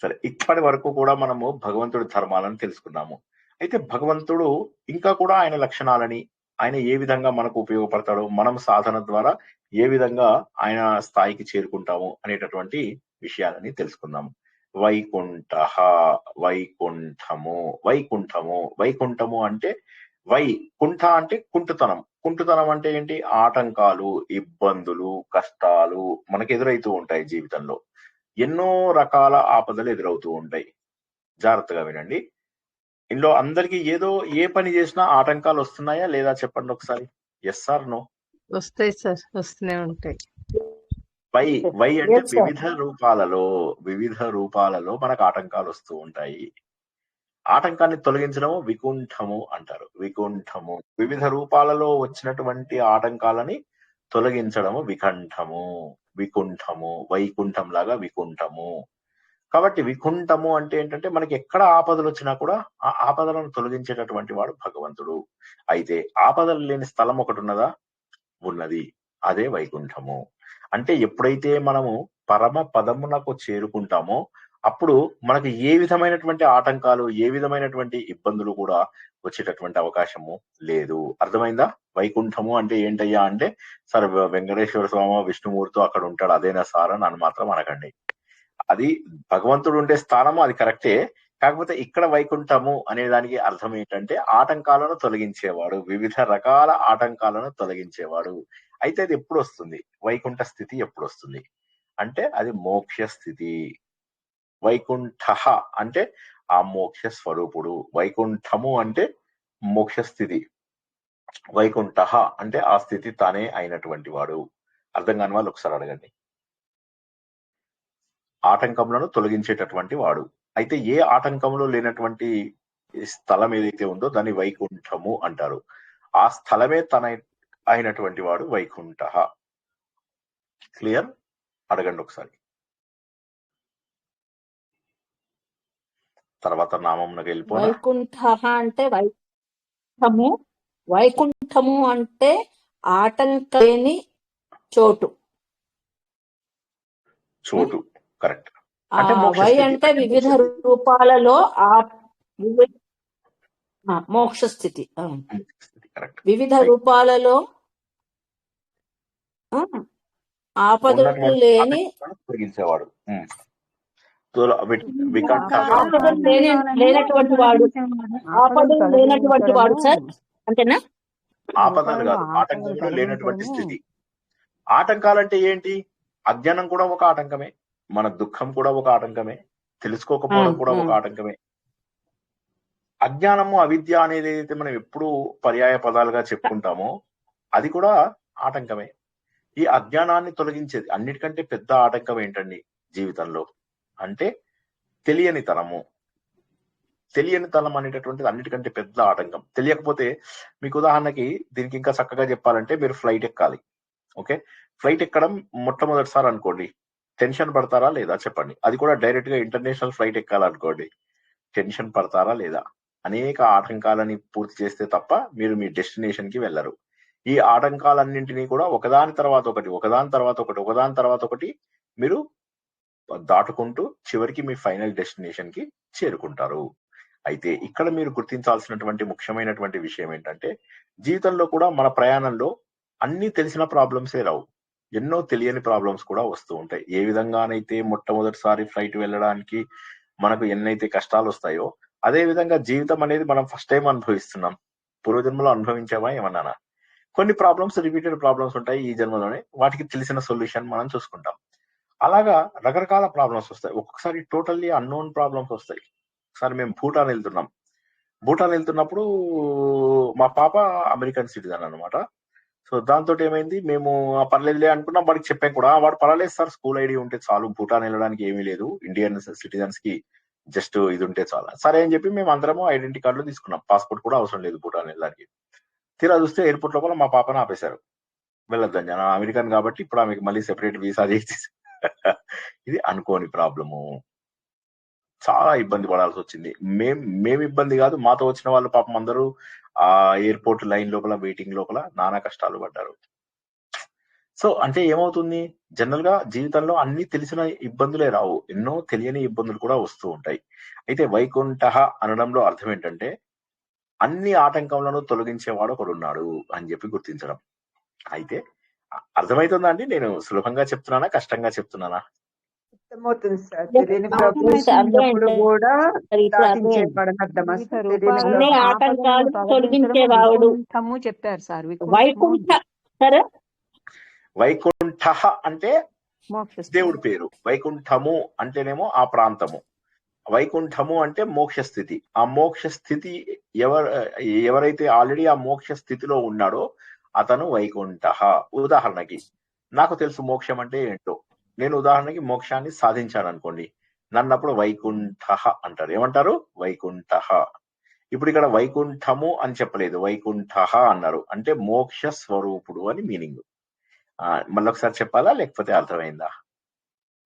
సరే, ఇప్పటి వరకు కూడా మనము భగవంతుడి ధర్మాలను తెలుసుకున్నాము. అయితే భగవంతుడు ఇంకా కూడా ఆయన లక్షణాలని, ఆయన ఏ విధంగా మనకు ఉపయోగపడతాడో, మనం సాధన ద్వారా ఏ విధంగా ఆయన స్థాయికి చేరుకుంటాము అనేటటువంటి విషయాలని తెలుసుకుందాము. వైకుంఠ, వైకుంఠము, వైకుంఠము, వైకుంఠము అంటే కుంఠ అంటే కుంటుతనం. కుంటుతనం అంటే ఏంటి? ఆటంకాలు, ఇబ్బందులు, కష్టాలు మనకు ఎదురైతూ ఉంటాయి జీవితంలో. ఎన్నో రకాల ఆపదలు ఎదురవుతూ ఉంటాయి. జాగ్రత్తగా వినండి. ఇందులో అందరికి ఏదో ఏ పని చేసినా ఆటంకాలు వస్తున్నాయా లేదా చెప్పండి ఒకసారి. Yes or no? వస్తాయి సార్, వస్తూనే ఉంటాయి. వై అంటే వివిధ రూపాలలో మనకు ఆటంకాలు వస్తూ ఉంటాయి. ఆటంకాన్ని తొలగించడము వికుంఠము అంటారు. వికుంఠము, వివిధ రూపాలలో వచ్చినటువంటి ఆటంకాలని తొలగించడము వికంఠము. వికుంఠము, వైకుంఠం లాగా వికుంఠము. కాబట్టి వికుంఠము అంటే ఏంటంటే మనకి ఎక్కడ ఆపదలు వచ్చినా కూడా ఆ ఆపదలను తొలగించేటటువంటి వాడు భగవంతుడు. అయితే ఆపదలు లేని స్థలం ఒకటి ఉన్నదా? ఉన్నది, అదే వైకుంఠము. అంటే ఎప్పుడైతే మనము పరమ పదమునకు చేరుకుంటామో అప్పుడు మనకి ఏ విధమైనటువంటి ఆటంకాలు, ఏ విధమైనటువంటి ఇబ్బందులు కూడా వచ్చేటటువంటి అవకాశము లేదు. అర్థమైందా? వైకుంఠము అంటే ఏంటయ్యా అంటే, సార్ వెంకటేశ్వర స్వామి విష్ణుమూర్తి అక్కడ ఉంటాడు అదేనా సార్ అని మాత్రం అనకండి. అది భగవంతుడు ఉండే స్థానము, అది కరెక్టే. కాకపోతే ఇక్కడ వైకుంఠము అనే దానికి అర్థం ఏంటంటే ఆటంకాలను తొలగించేవాడు, వివిధ రకాల ఆటంకాలను తొలగించేవాడు. అయితే అది ఎప్పుడు వస్తుంది? వైకుంఠ స్థితి ఎప్పుడు వస్తుంది అంటే అది మోక్ష స్థితి. వైకుంఠ అంటే ఆ మోక్ష స్వరూపుడు. వైకుంఠము అంటే మోక్ష స్థితి. వైకుంఠ అంటే ఆ స్థితి తానే అయినటువంటి వాడు. అర్థం కాని వాళ్ళు ఒకసారి అడగండి. ఆటంకములను తొలగించేటటువంటి వాడు. అయితే ఏ ఆటంకంలో లేనటువంటి స్థలం ఏదైతే ఉందో దాన్ని వైకుంఠము అంటారు. ఆ స్థలమే తన అయినటువంటి వాడు వైకుంఠ. క్లియర్? అడగండి ఒకసారి. తర్వాత నామంలోకి వెళ్ళిపోనా? వైకుంఠ అంటే వైకుంఠము అంటే ఆటంకలేని చోటు. కరెక్ట్. వై అంటే వివిధ రూపాలలో మోక్ష స్థితి. వివిధ రూపాలలో ఆపదలు లేని తొలగించేవాడు. లేనటువంటి వాడు, ఆపదలు లేనటువంటి వాడు సార్, అంతేనా? ఆపదలు కాదు, ఆటంకంలో లేనటువంటి స్థితి. ఆటంకాలంటే ఏంటి? అజ్ఞానం కూడా ఒక ఆటంకమే, మన దుఃఖం కూడా ఒక ఆటంకమే, తెలుసుకోకపోవడం కూడా ఒక ఆటంకమే. అజ్ఞానము, అవిద్య అనేది ఏదైతే మనం ఎప్పుడు పర్యాయ పదాలుగా చెప్పుకుంటామో అది కూడా ఆటంకమే. ఈ అజ్ఞానాన్ని తొలగించేది అన్నిటికంటే పెద్ద ఆటంకం ఏంటండి జీవితంలో అంటే తెలియనితనము. తెలియనితనం అనేటటువంటిది అన్నిటికంటే పెద్ద ఆటంకం. తెలియకపోతే మీకు ఉదాహరణకి దీనికి ఇంకా చక్కగా చెప్పాలంటే మీరు ఫ్లైట్ ఎక్కాలి. ఓకే, ఫ్లైట్ ఎక్కడం మొట్టమొదటిసారి అనుకోండి, టెన్షన్ పడతారా లేదా చెప్పండి? అది కూడా డైరెక్ట్ గా ఇంటర్నేషనల్ ఫ్లైట్ ఎక్కాలనుకోండి, టెన్షన్ పడతారా లేదా? అనేక ఆటంకాలని పూర్తి చేస్తే తప్ప మీరు మీ డెస్టినేషన్ కి వెళ్ళరు. ఈ ఆటంకాలన్నింటినీ కూడా ఒకదాని తర్వాత ఒకటి మీరు దాటుకుంటూ చివరికి మీ ఫైనల్ డెస్టినేషన్ కి చేరుకుంటారు. అయితే ఇక్కడ మీరు గుర్తించాల్సినటువంటి ముఖ్యమైనటువంటి విషయం ఏంటంటే, జీవితంలో కూడా మన ప్రయాణంలో అన్ని తెలిసిన ప్రాబ్లమ్సే రావు. ఎన్నో తెలియని ప్రాబ్లమ్స్ కూడా వస్తూ ఉంటాయి. ఏ విధంగానైతే మొట్టమొదటిసారి ఫ్లైట్ వెళ్ళడానికి మనకు ఎన్నైతే కష్టాలు వస్తాయో, అదే విధంగా జీవితం అనేది మనం ఫస్ట్ టైం అనుభవిస్తున్నాం. పూర్వజన్మలో అనుభవించామా ఏమన్నానా? కొన్ని ప్రాబ్లమ్స్ రిపీటెడ్ ప్రాబ్లమ్స్ ఉంటాయి ఈ జన్మలోనే. వాటికి తెలిసిన సొల్యూషన్ మనం చూసుకుంటాం. అలాగా రకరకాల ప్రాబ్లమ్స్ వస్తాయి. ఒక్కొక్కసారి టోటల్లీ అన్నోన్ ప్రాబ్లమ్స్ వస్తాయి. ఒకసారి మేము భూటాన్ వెళ్తున్నప్పుడు మా పాప అమెరికన్ సిటిజన్ అన్నమాట. సో దాంతో ఏమైంది, మేము పర్లేదులే అనుకున్నాం. వాడికి చెప్పాం కూడా, వాడు పర్వాలేదు సార్, స్కూల్ ఐడి ఉంటే చాలు, భూటాన్ వెళ్ళడానికి ఏమీ లేదు, ఇండియన్ సిటిజన్స్ కి జస్ట్ ఇది ఉంటే చాలు. సరే అని చెప్పి మేము అందరము ఐడెంటిటీ కార్డులు తీసుకున్నాం. పాస్పోర్ట్ కూడా అవసరం లేదు భూటాన్ వెళ్ళడానికి. తీరా చూస్తే ఎయిర్పోర్ట్ లోపల మా పాపను ఆపేశారు. వెళ్ళొద్దని, అమెరికన్ కాబట్టి ఇప్పుడు ఆమెకి మళ్ళీ సెపరేట్ వీసా చేసి ఇది అనుకోని ప్రాబ్లము. చాలా ఇబ్బంది పడాల్సి వచ్చింది. మేము ఇబ్బంది కాదు, మాతో వచ్చిన వాళ్ళు పాపం అందరూ ఆ ఎయిర్పోర్ట్ లైన్ లోపల వెయిటింగ్ లోపల నానా కష్టాలు పడ్డారు. సో అంటే ఏమవుతుంది, జనరల్ గా జీవితంలో అన్ని తెలిసిన ఇబ్బందులే రావు, ఎన్నో తెలియని ఇబ్బందులు కూడా వస్తూ ఉంటాయి. అయితే వైకుంఠ అనడంలో అర్థం ఏంటంటే, అన్ని ఆటంకములను తొలగించేవాడు ఒకడున్నాడు అని చెప్పి గుర్తించడం. అయితే అర్థమవుతుందా అండి? నేను సులభంగా చెప్తున్నానా, కష్టంగా చెప్తున్నానా? అర్థమవుతుంది సార్. Yes, తెలియని అర్థమైంది, ప్రాబ్లమ్స్ ఉన్నప్పుడు అర్థమైంది. కూడా ఇప్పుడు దాటించే అర్థమైంది. పడనర్థమా వివిధ సార్? రూపాలలో తెలియని అన్ని ప్రాబ్లమ్స్ ఆటంకాలు తొలగించడము తొలగించేవాడు వైకుంఠము చెప్పారు సార్. వైకుంఠ. సరే, వైకుంఠ అంటే మోక్ష దేవుడి పేరు, వైకుంఠము అంటేనేమో ఆ ప్రాంతము, వైకుంఠము అంటే మోక్ష స్థితి. ఆ మోక్ష స్థితి ఎవరైతే ఆల్రెడీ ఆ మోక్ష స్థితిలో ఉన్నాడో అతను వైకుంఠ. ఉదాహరణకి నాకు తెలుసు మోక్షం అంటే ఏంటో. నేను ఉదాహరణకి మోక్షాన్ని సాధించాను అనుకోండి, నన్నప్పుడు వైకుంఠ అంటారు. ఏమంటారు? వైకుంఠ. ఇప్పుడు ఇక్కడ వైకుంఠము అని చెప్పలేదు, వైకుంఠ అన్నారు. అంటే మోక్ష స్వరూపుడు అని మీనింగ్. మళ్ళొకసారి చెప్పాలా లేకపోతే అర్థమైందా?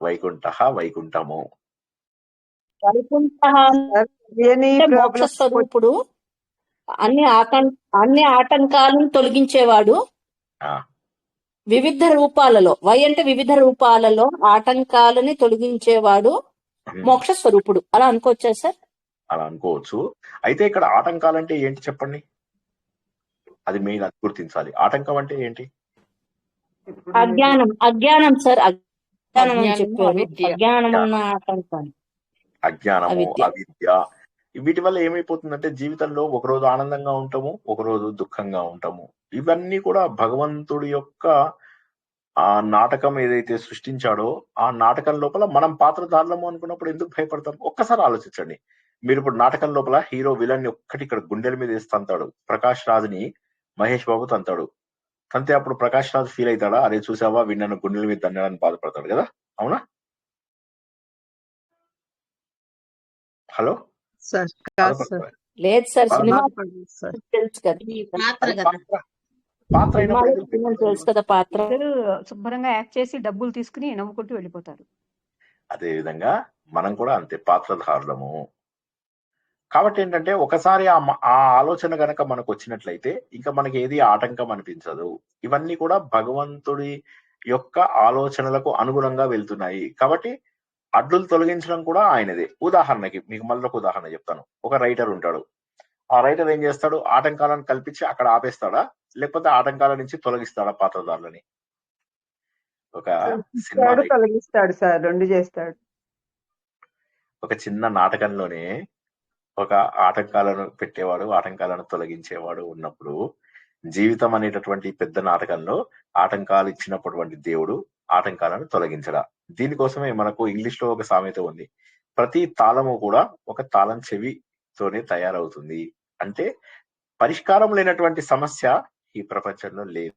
వైకుంఠ, వైకుంఠము. వైకుంఠ సార్, తెలియని అంటే మోక్ష ప్రాబ్లమ్స్ స్వరూపుడు, అన్ని ఆటంకాలను తొలగించేవాడు. ఆ, వివిధ రూపాలలో, వై అంటే వివిధ రూపాలలో ఆటంకాలని తొలగించేవాడు మోక్ష స్వరూపుడు, అలా అనుకోవచ్చా సార్? అలా అనుకోవచ్చు. అయితే ఇక్కడ ఆటంకాలంటే ఏంటి చెప్పండి? అది మెయిన్, అది గుర్తించాలి. ఆటంకం అంటే ఏంటి? అజ్ఞానం సార్, అజ్ఞానం అని అజ్ఞానము, చెప్పారు. అవిద్య. అజ్ఞానం ఉన్న ఆటంకాలు, అజ్ఞానము, అవిద్య. అవిద్య. వీటి వల్ల ఏమైపోతుందంటే జీవితంలో ఒకరోజు ఆనందంగా ఉంటాము, ఒకరోజు దుఃఖంగా ఉంటాము. ఇవన్నీ కూడా భగవంతుడి యొక్క ఆ నాటకం ఏదైతే సృష్టించాడో ఆ నాటకం లోపల మనం పాత్రధారులము అనుకున్నప్పుడు ఎందుకు భయపడతాం? ఒక్కసారి ఆలోచించండి. మీరు ఇప్పుడు నాటకం లోపల హీరో విలన్ ని ఒక్కటి ఇక్కడ గుండెల మీద వేసి తంతాడు. ప్రకాష్ రాజ్ని మహేష్ బాబు తంతాడు. తంతే అప్పుడు ప్రకాష్ రాజ్ ఫీల్ అవుతాడా? అరే చూసావా, విన్నను గుండెల మీద తండాలని బాధపడతాడు కదా, అవునా? హలో, సార్ కాదు సార్, బాధపడతాడు. లేదు సార్, సినిమా బాధపడదు సార్. తెలుసు కదా, అది పాత్ర అయినప్పుడు ఎందుకు సినిమా భయపడతారు? తెలుసు కదా పాత్ర. ఇద్దరు శుభ్రంగా యాక్ట్ చేసి డబ్బులు తీసుకుని నమ్ముకుంటూ వెళ్ళిపోతారు. అదే విధంగా మనం కూడా అంతే పాత్రధారులము. కాబట్టి ఏంటంటే ఒకసారి ఆ ఆలోచన గనక మనకు వచ్చినట్లయితే ఇంకా మనకి ఏది ఆటంకం అనిపించదు. ఇవన్నీ కూడా భగవంతుడి యొక్క ఆలోచనలకు అనుగుణంగా వెళ్తున్నాయి. కాబట్టి అడ్డులు తొలగించడం కూడా ఆయనదే. ఉదాహరణకి మీకు మళ్ళీ ఒక ఉదాహరణ చెప్తాను. ఒక రైటర్ ఉంటాడు. ఆ రైటర్ ఏం చేస్తాడు? ఆటంకాలను కల్పించి అక్కడ ఆపేస్తాడా, లేకపోతే ఆటంకాల నుంచి తొలగిస్తాడా పాత్రధారులని? ఒక సినిమా తొలగిస్తాడు సార్, రెండు చేస్తాడు. ఒక చిన్న నాటకంలోనే ఒక ఆటంకాలను పెట్టేవాడు, ఆటంకాలను తొలగించేవాడు ఉన్నప్పుడు, జీవితం అనేటటువంటి పెద్ద నాటకంలో ఆటంకాలు ఇచ్చినటువంటి దేవుడు ఆటంకాలను తొలగించడా? దీనికోసమే మనకు ఇంగ్లీష్ లో ఒక సామెత ఉంది, ప్రతి తాళము కూడా ఒక తాళం చెవితోనే తయారవుతుంది. అంటే పరిష్కారం లేనటువంటి సమస్య ఈ ప్రపంచంలో లేదు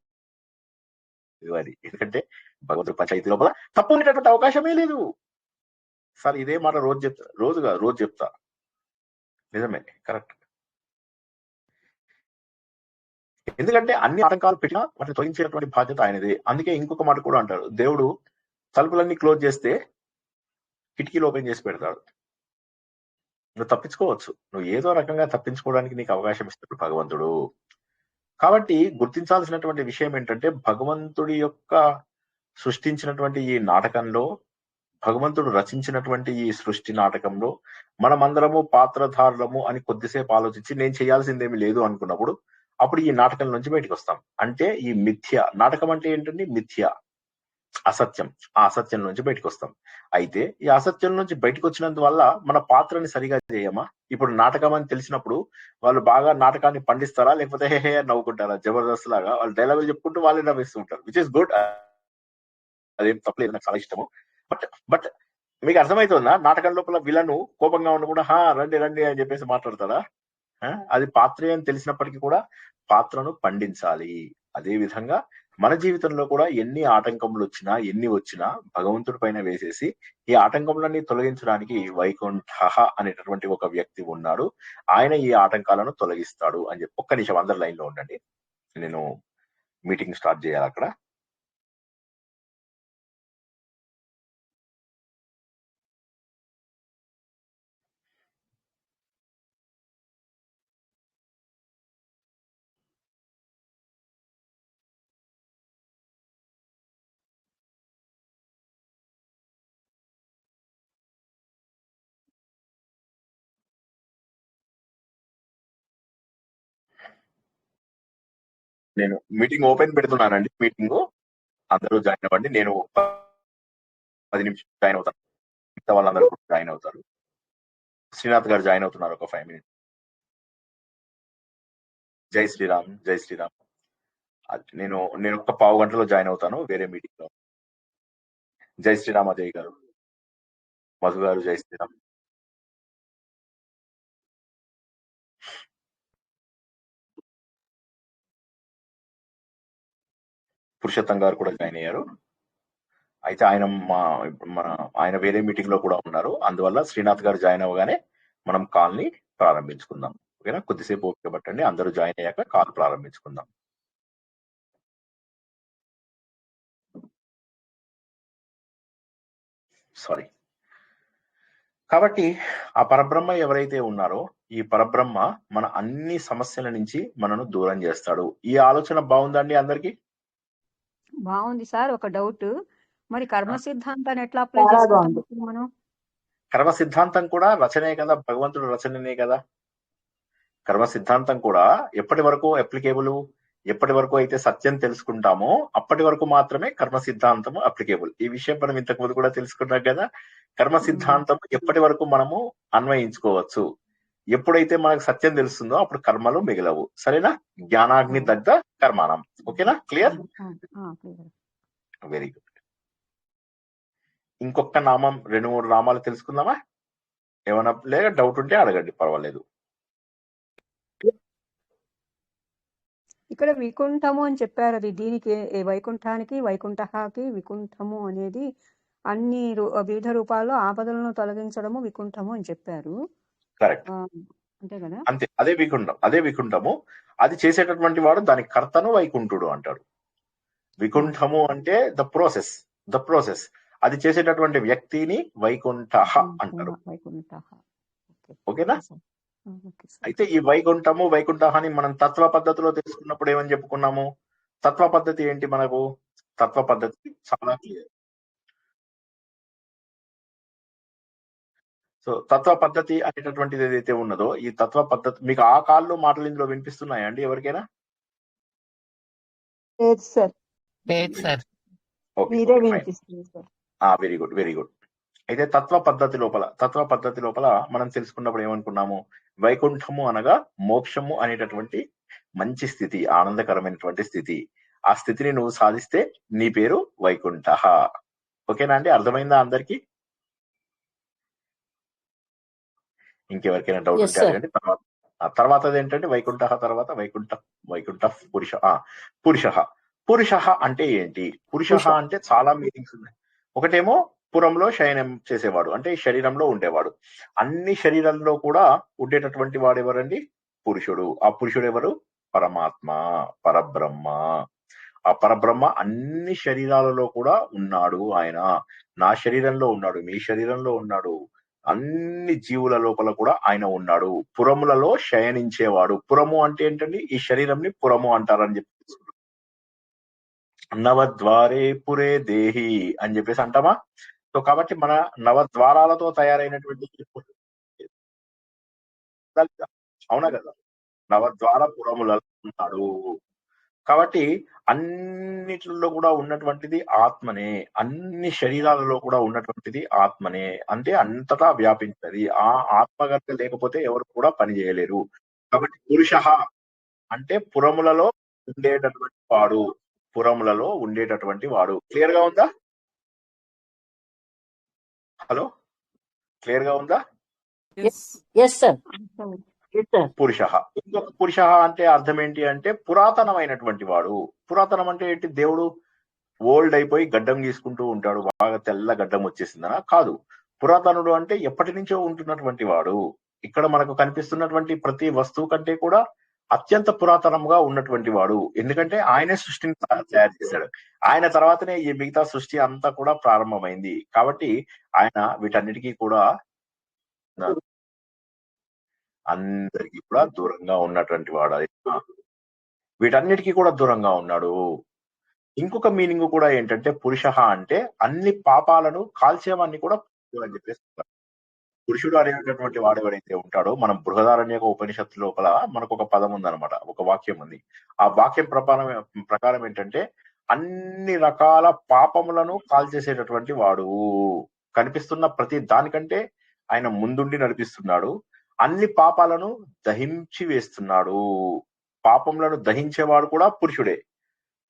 అది. ఎందుకంటే భగవంతుడి పంచాయతీ లోపల తప్పు ఉండేటటువంటి అవకాశమే లేదు. సార్ ఇదే మాట రోజు చెప్తా, నిజమే, కరెక్ట్. ఎందుకంటే అన్ని ఆటంకాలు పెట్టినా వాటిని తొలగించేటువంటి బాధ్యత ఆయనది. అందుకే ఇంకొక మాట కూడా అంటారు, దేవుడు తలుపులన్నీ క్లోజ్ చేస్తే కిటికీలు ఓపెన్ చేసి పెడతాడు. నువ్వు తప్పించుకోవచ్చు. నువ్వు ఏదో రకంగా తప్పించుకోవడానికి నీకు అవకాశం ఇస్తాడు భగవంతుడు. కాబట్టి గుర్తించాల్సినటువంటి విషయం ఏంటంటే, భగవంతుడి యొక్క సృష్టించినటువంటి ఈ నాటకంలో, భగవంతుడు రచించినటువంటి ఈ సృష్టి నాటకంలో మనమందరము పాత్రధారులము అని కొద్దిసేపు ఆలోచించి నేను చేయాల్సిందేమి లేదు అనుకున్నప్పుడు అప్పుడు ఈ నాటకం నుంచి బయటకు వస్తాం. అంటే ఈ మిథ్య, నాటకం అంటే ఏంటండి? మిథ్య, అసత్యం. ఆ అసత్యం నుంచి బయటకు వస్తాం. అయితే ఈ అసత్యం నుంచి బయటకు వచ్చినందువల్ల మన పాత్రని సరిగా చేయమా? ఇప్పుడు నాటకం అని తెలిసినప్పుడు వాళ్ళు బాగా నాటకాన్ని పండిస్తారా, లేకపోతే హే హే నవ్వుకుంటారా? జబర్దస్త్ లాగా వాళ్ళు డైలాగులు చెప్పుకుంటూ వాళ్ళే నవ్విస్తూ ఉంటారు, విచ్ ఇస్ గుడ్. అదేం తప్పలేదు, నాకు చాలా ఇష్టము. బట్ బట్ మీకు అర్థమవుతుందా? నాటకం లోపల విలను కోపంగా ఉండకుండా రండి రండి అని చెప్పేసి మాట్లాడతారా? అది పాత్రే అని తెలిసినప్పటికీ కూడా పాత్రను పండించాలి. అదే విధంగా మన జీవితంలో కూడా ఎన్ని ఆటంకములు వచ్చినా, ఎన్ని వచ్చినా భగవంతుడి పైన వేసేసి ఈ ఆటంకములన్నీ తొలగించడానికి వైకుంఠ అనేటటువంటి ఒక వ్యక్తి ఉన్నాడు, ఆయన ఈ ఆటంకాలను తొలగిస్తాడు అని చెప్పి. ఒక్క నిమిషం అందరు లైన్ లో ఉండండి, నేను మీటింగ్ స్టార్ట్ చేయాలి అక్కడ. నేను మీటింగ్ ఓపెన్ పెడుతున్నానండి. మీటింగ్ అందరూ జాయిన్ అవ్వండి. నేను 10 నిమిషాలు జాయిన్ అవుతాను, మిగతా వాళ్ళందరూ కూడా జాయిన్ అవుతారు. శ్రీనాథ్ గారు జాయిన్ అవుతున్నారు ఒక 5 minutes. జై శ్రీరామ్, జై శ్రీరామ్. నేను ఒక పావు గంటలో జాయిన్ అవుతాను వేరే మీటింగ్ లో. జై శ్రీరామ్ అజయ్ గారు, మధు గారు, జై శ్రీరామ్. పురుషోత్తం గారు కూడా జాయిన్ అయ్యారు. అయితే ఆయన వేరే మీటింగ్ లో కూడా ఉన్నారు. అందువల్ల శ్రీనాథ్ గారు జాయిన్ అవ్వగానే మనం కాల్ ని ప్రారంభించుకుందాం. ఓకేనా? కొద్దిసేపు ఓపిక పట్టండి, అందరూ జాయిన్ అయ్యాక కాల్ ప్రారంభించుకుందాం. సారీ. కాబట్టి ఆ పరబ్రహ్మ ఎవరైతే ఉన్నారో, ఈ పరబ్రహ్మ మన అన్ని సమస్యల నుంచి మనను దూరం చేస్తాడు. ఈ ఆలోచన బాగుందండి అందరికి? బాగుంది సార్. ఒక డౌట్, మరి కర్మ సిద్ధాంతాన్ని ఎట్లా అప్లై చాలా చేసుకుంటాం బాగుంది. ఇప్పుడు మనం? కర్మ సిద్ధాంతం కూడా రచనే కదా, భగవంతుడు రచననే కదా. కర్మ సిద్ధాంతం కూడా ఎప్పటి వరకు అప్లికేబుల్? ఎప్పటి వరకు అయితే సత్యం తెలుసుకుంటామో అప్పటి వరకు మాత్రమే కర్మ సిద్ధాంతం అప్లికేబుల్. ఈ విషయం మనం ఇంతకు ముందు కూడా తెలుసుకున్నాం కదా. కర్మ సిద్ధాంతం ఎప్పటి వరకు మనము అన్వయించుకోవచ్చు? ఎప్పుడైతే మనకు సత్యం తెలుస్తుందో అప్పుడు కర్మలు మిగలవు. సరేనా? జ్ఞానాగ్ని దగ్ధ కర్మాణం. ఓకేనా? క్లియర్? Very good. ఇంకొక నామం, 2-3 నామాలు తెలుసుకుందామా? ఏమైనా లేక డౌట్ ఉంటే అడగండి, పర్వాలేదు. ఇక్కడ వికుంఠము అని చెప్పారు. అది దీనికి వైకుంఠానికి, వైకుంఠకి వికుంఠము అనేది అన్ని వివిధ రూపాల్లో ఆపదలను తొలగించడము వికుంఠము అని చెప్పారు. కరెక్ట్, అంతే కదా? అంతే. అదే వికుంఠము. అది చేసేటటువంటి వాడు దాని కర్తను వైకుంఠుడు అంటాడు. వికుంఠము అంటే ద ప్రోసెస్. అది చేసేటటువంటి వ్యక్తిని వైకుంఠ అంటారు. ఓకేనా? అయితే ఈ వైకుంఠాన్ని మనం తత్వ పద్ధతిలో తెలుసుకున్నప్పుడు ఏమని చెప్పుకున్నాము? తత్వ పద్ధతి ఏంటి మనకు? తత్వ పద్ధతి చాలా క్లియర్. సో తత్వ పద్ధతి అనేటటువంటిది ఏదైతే ఉన్నదో, ఈ తత్వ పద్ధతి మీకు ఆ కాల్లో మాటలు ఇందులో వినిపిస్తున్నాయా అండి ఎవరికైనా? లేదు సార్. Okay, very good. అయితే తత్వ పద్ధతి లోపల మనం తెలుసుకున్నప్పుడు ఏమనుకున్నాము? వైకుంఠము అనగా మోక్షము అనేటటువంటి మంచి స్థితి, ఆనందకరమైనటువంటి స్థితి. ఆ స్థితిని నువ్వు సాధిస్తే నీ పేరు వైకుంఠ. ఓకేనా అండి? అర్థమైందా అందరికి? ఇంకెవరికైనా డౌట్ ఉంటే అడగండి. తర్వాత ఏంటంటే వైకుంఠ తర్వాత వైకుంఠ పురుష అంటే ఏంటి? పురుష అంటే చాలా మీనింగ్స్ ఉన్నాయి. ఒకటేమో పురంలో శయనం చేసేవాడు, అంటే శరీరంలో ఉండేవాడు. అన్ని శరీరాల్లో కూడా ఉండేటటువంటి వాడు ఎవరండి? పురుషుడు. ఆ పురుషుడు ఎవరు? పరమాత్మ, పరబ్రహ్మ. ఆ పరబ్రహ్మ అన్ని శరీరాలలో కూడా ఉన్నాడు. ఆయన నా శరీరంలో ఉన్నాడు, మీ శరీరంలో ఉన్నాడు, అన్ని జీవుల లోపల కూడా ఆయన ఉన్నాడు. పురములలో శయనించేవాడు. పురము అంటే ఏంటండి? ఈ శరీరంని పురము అంటారని చెప్పి నవద్వారే పురే దేహి అని చెప్పేసి అంటామా? సో కాబట్టి మన నవద్వారాలతో తయారైనటువంటి అవునా కదా? నవద్వార పురములలో ఉన్నాడు. కాబట్టి అన్నిటిలో కూడా ఉన్నటువంటిది ఆత్మనే. అన్ని శరీరాలలో కూడా ఉన్నటువంటిది ఆత్మనే. అంటే అంతటా వ్యాపించది. ఆ ఆత్మ గనుక లేకపోతే ఎవరు కూడా పని చేయలేరు. కాబట్టి పురుషః అంటే పురములలో ఉండేటటువంటి వాడు. పురములలో ఉండేటటువంటి వాడు. క్లియర్ గా ఉందా? హలో, క్లియర్ గా ఉందా? Yes sir, yes sir. పురుషః. ఇంకొక పురుషః అంటే అర్థం ఏంటి అంటే పురాతనమైనటువంటి వాడు. పురాతనం అంటే ఏంటి? దేవుడు ఓల్డ్ అయిపోయి గడ్డం గీసుకుంటూ ఉంటాడు, బాగా తెల్ల గడ్డం వచ్చేసిందనా? కాదు. పురాతనుడు అంటే ఎప్పటి నుంచో ఉంటున్నటువంటి వాడు. ఇక్కడ మనకు కనిపిస్తున్నటువంటి ప్రతి వస్తువు కంటే కూడా అత్యంత పురాతనంగా ఉన్నటువంటి వాడు. ఎందుకంటే ఆయనే సృష్టిని తయారు చేశాడు. ఆయన తర్వాతనే ఈ మిగతా సృష్టి అంతా కూడా ప్రారంభమైంది. కాబట్టి ఆయన వీటన్నిటికీ కూడా అందరికీ కూడా దూరంగా ఉన్నటువంటి వాడు. వీటన్నిటికీ కూడా దూరంగా ఉన్నాడు. ఇంకొక మీనింగ్ కూడా ఏంటంటే పురుషః అంటే అన్ని పాపాలను కాల్చేవాన్ని కూడా పురుషుడు అని చెప్పేసి అంటారు. పురుషుడు అనేటటువంటి వాడు ఎవరైతే ఉంటాడో, మనం బృహదారణ్యక ఉపనిషత్తు లోపల మనకు ఒక పదం ఉందన్నమాట, ఒక వాక్యం ఉంది. ఆ వాక్యం ప్రకారం ఏంటంటే అన్ని రకాల పాపములను కాల్చేసేటటువంటి వాడు. కనిపిస్తున్న ప్రతి దానికంటే ఆయన ముందుండి నడిపిస్తున్నాడు. అన్ని పాపాలను దహించి వేస్తున్నాడు. పాపములను దహించేవాడు కూడా పురుషుడే.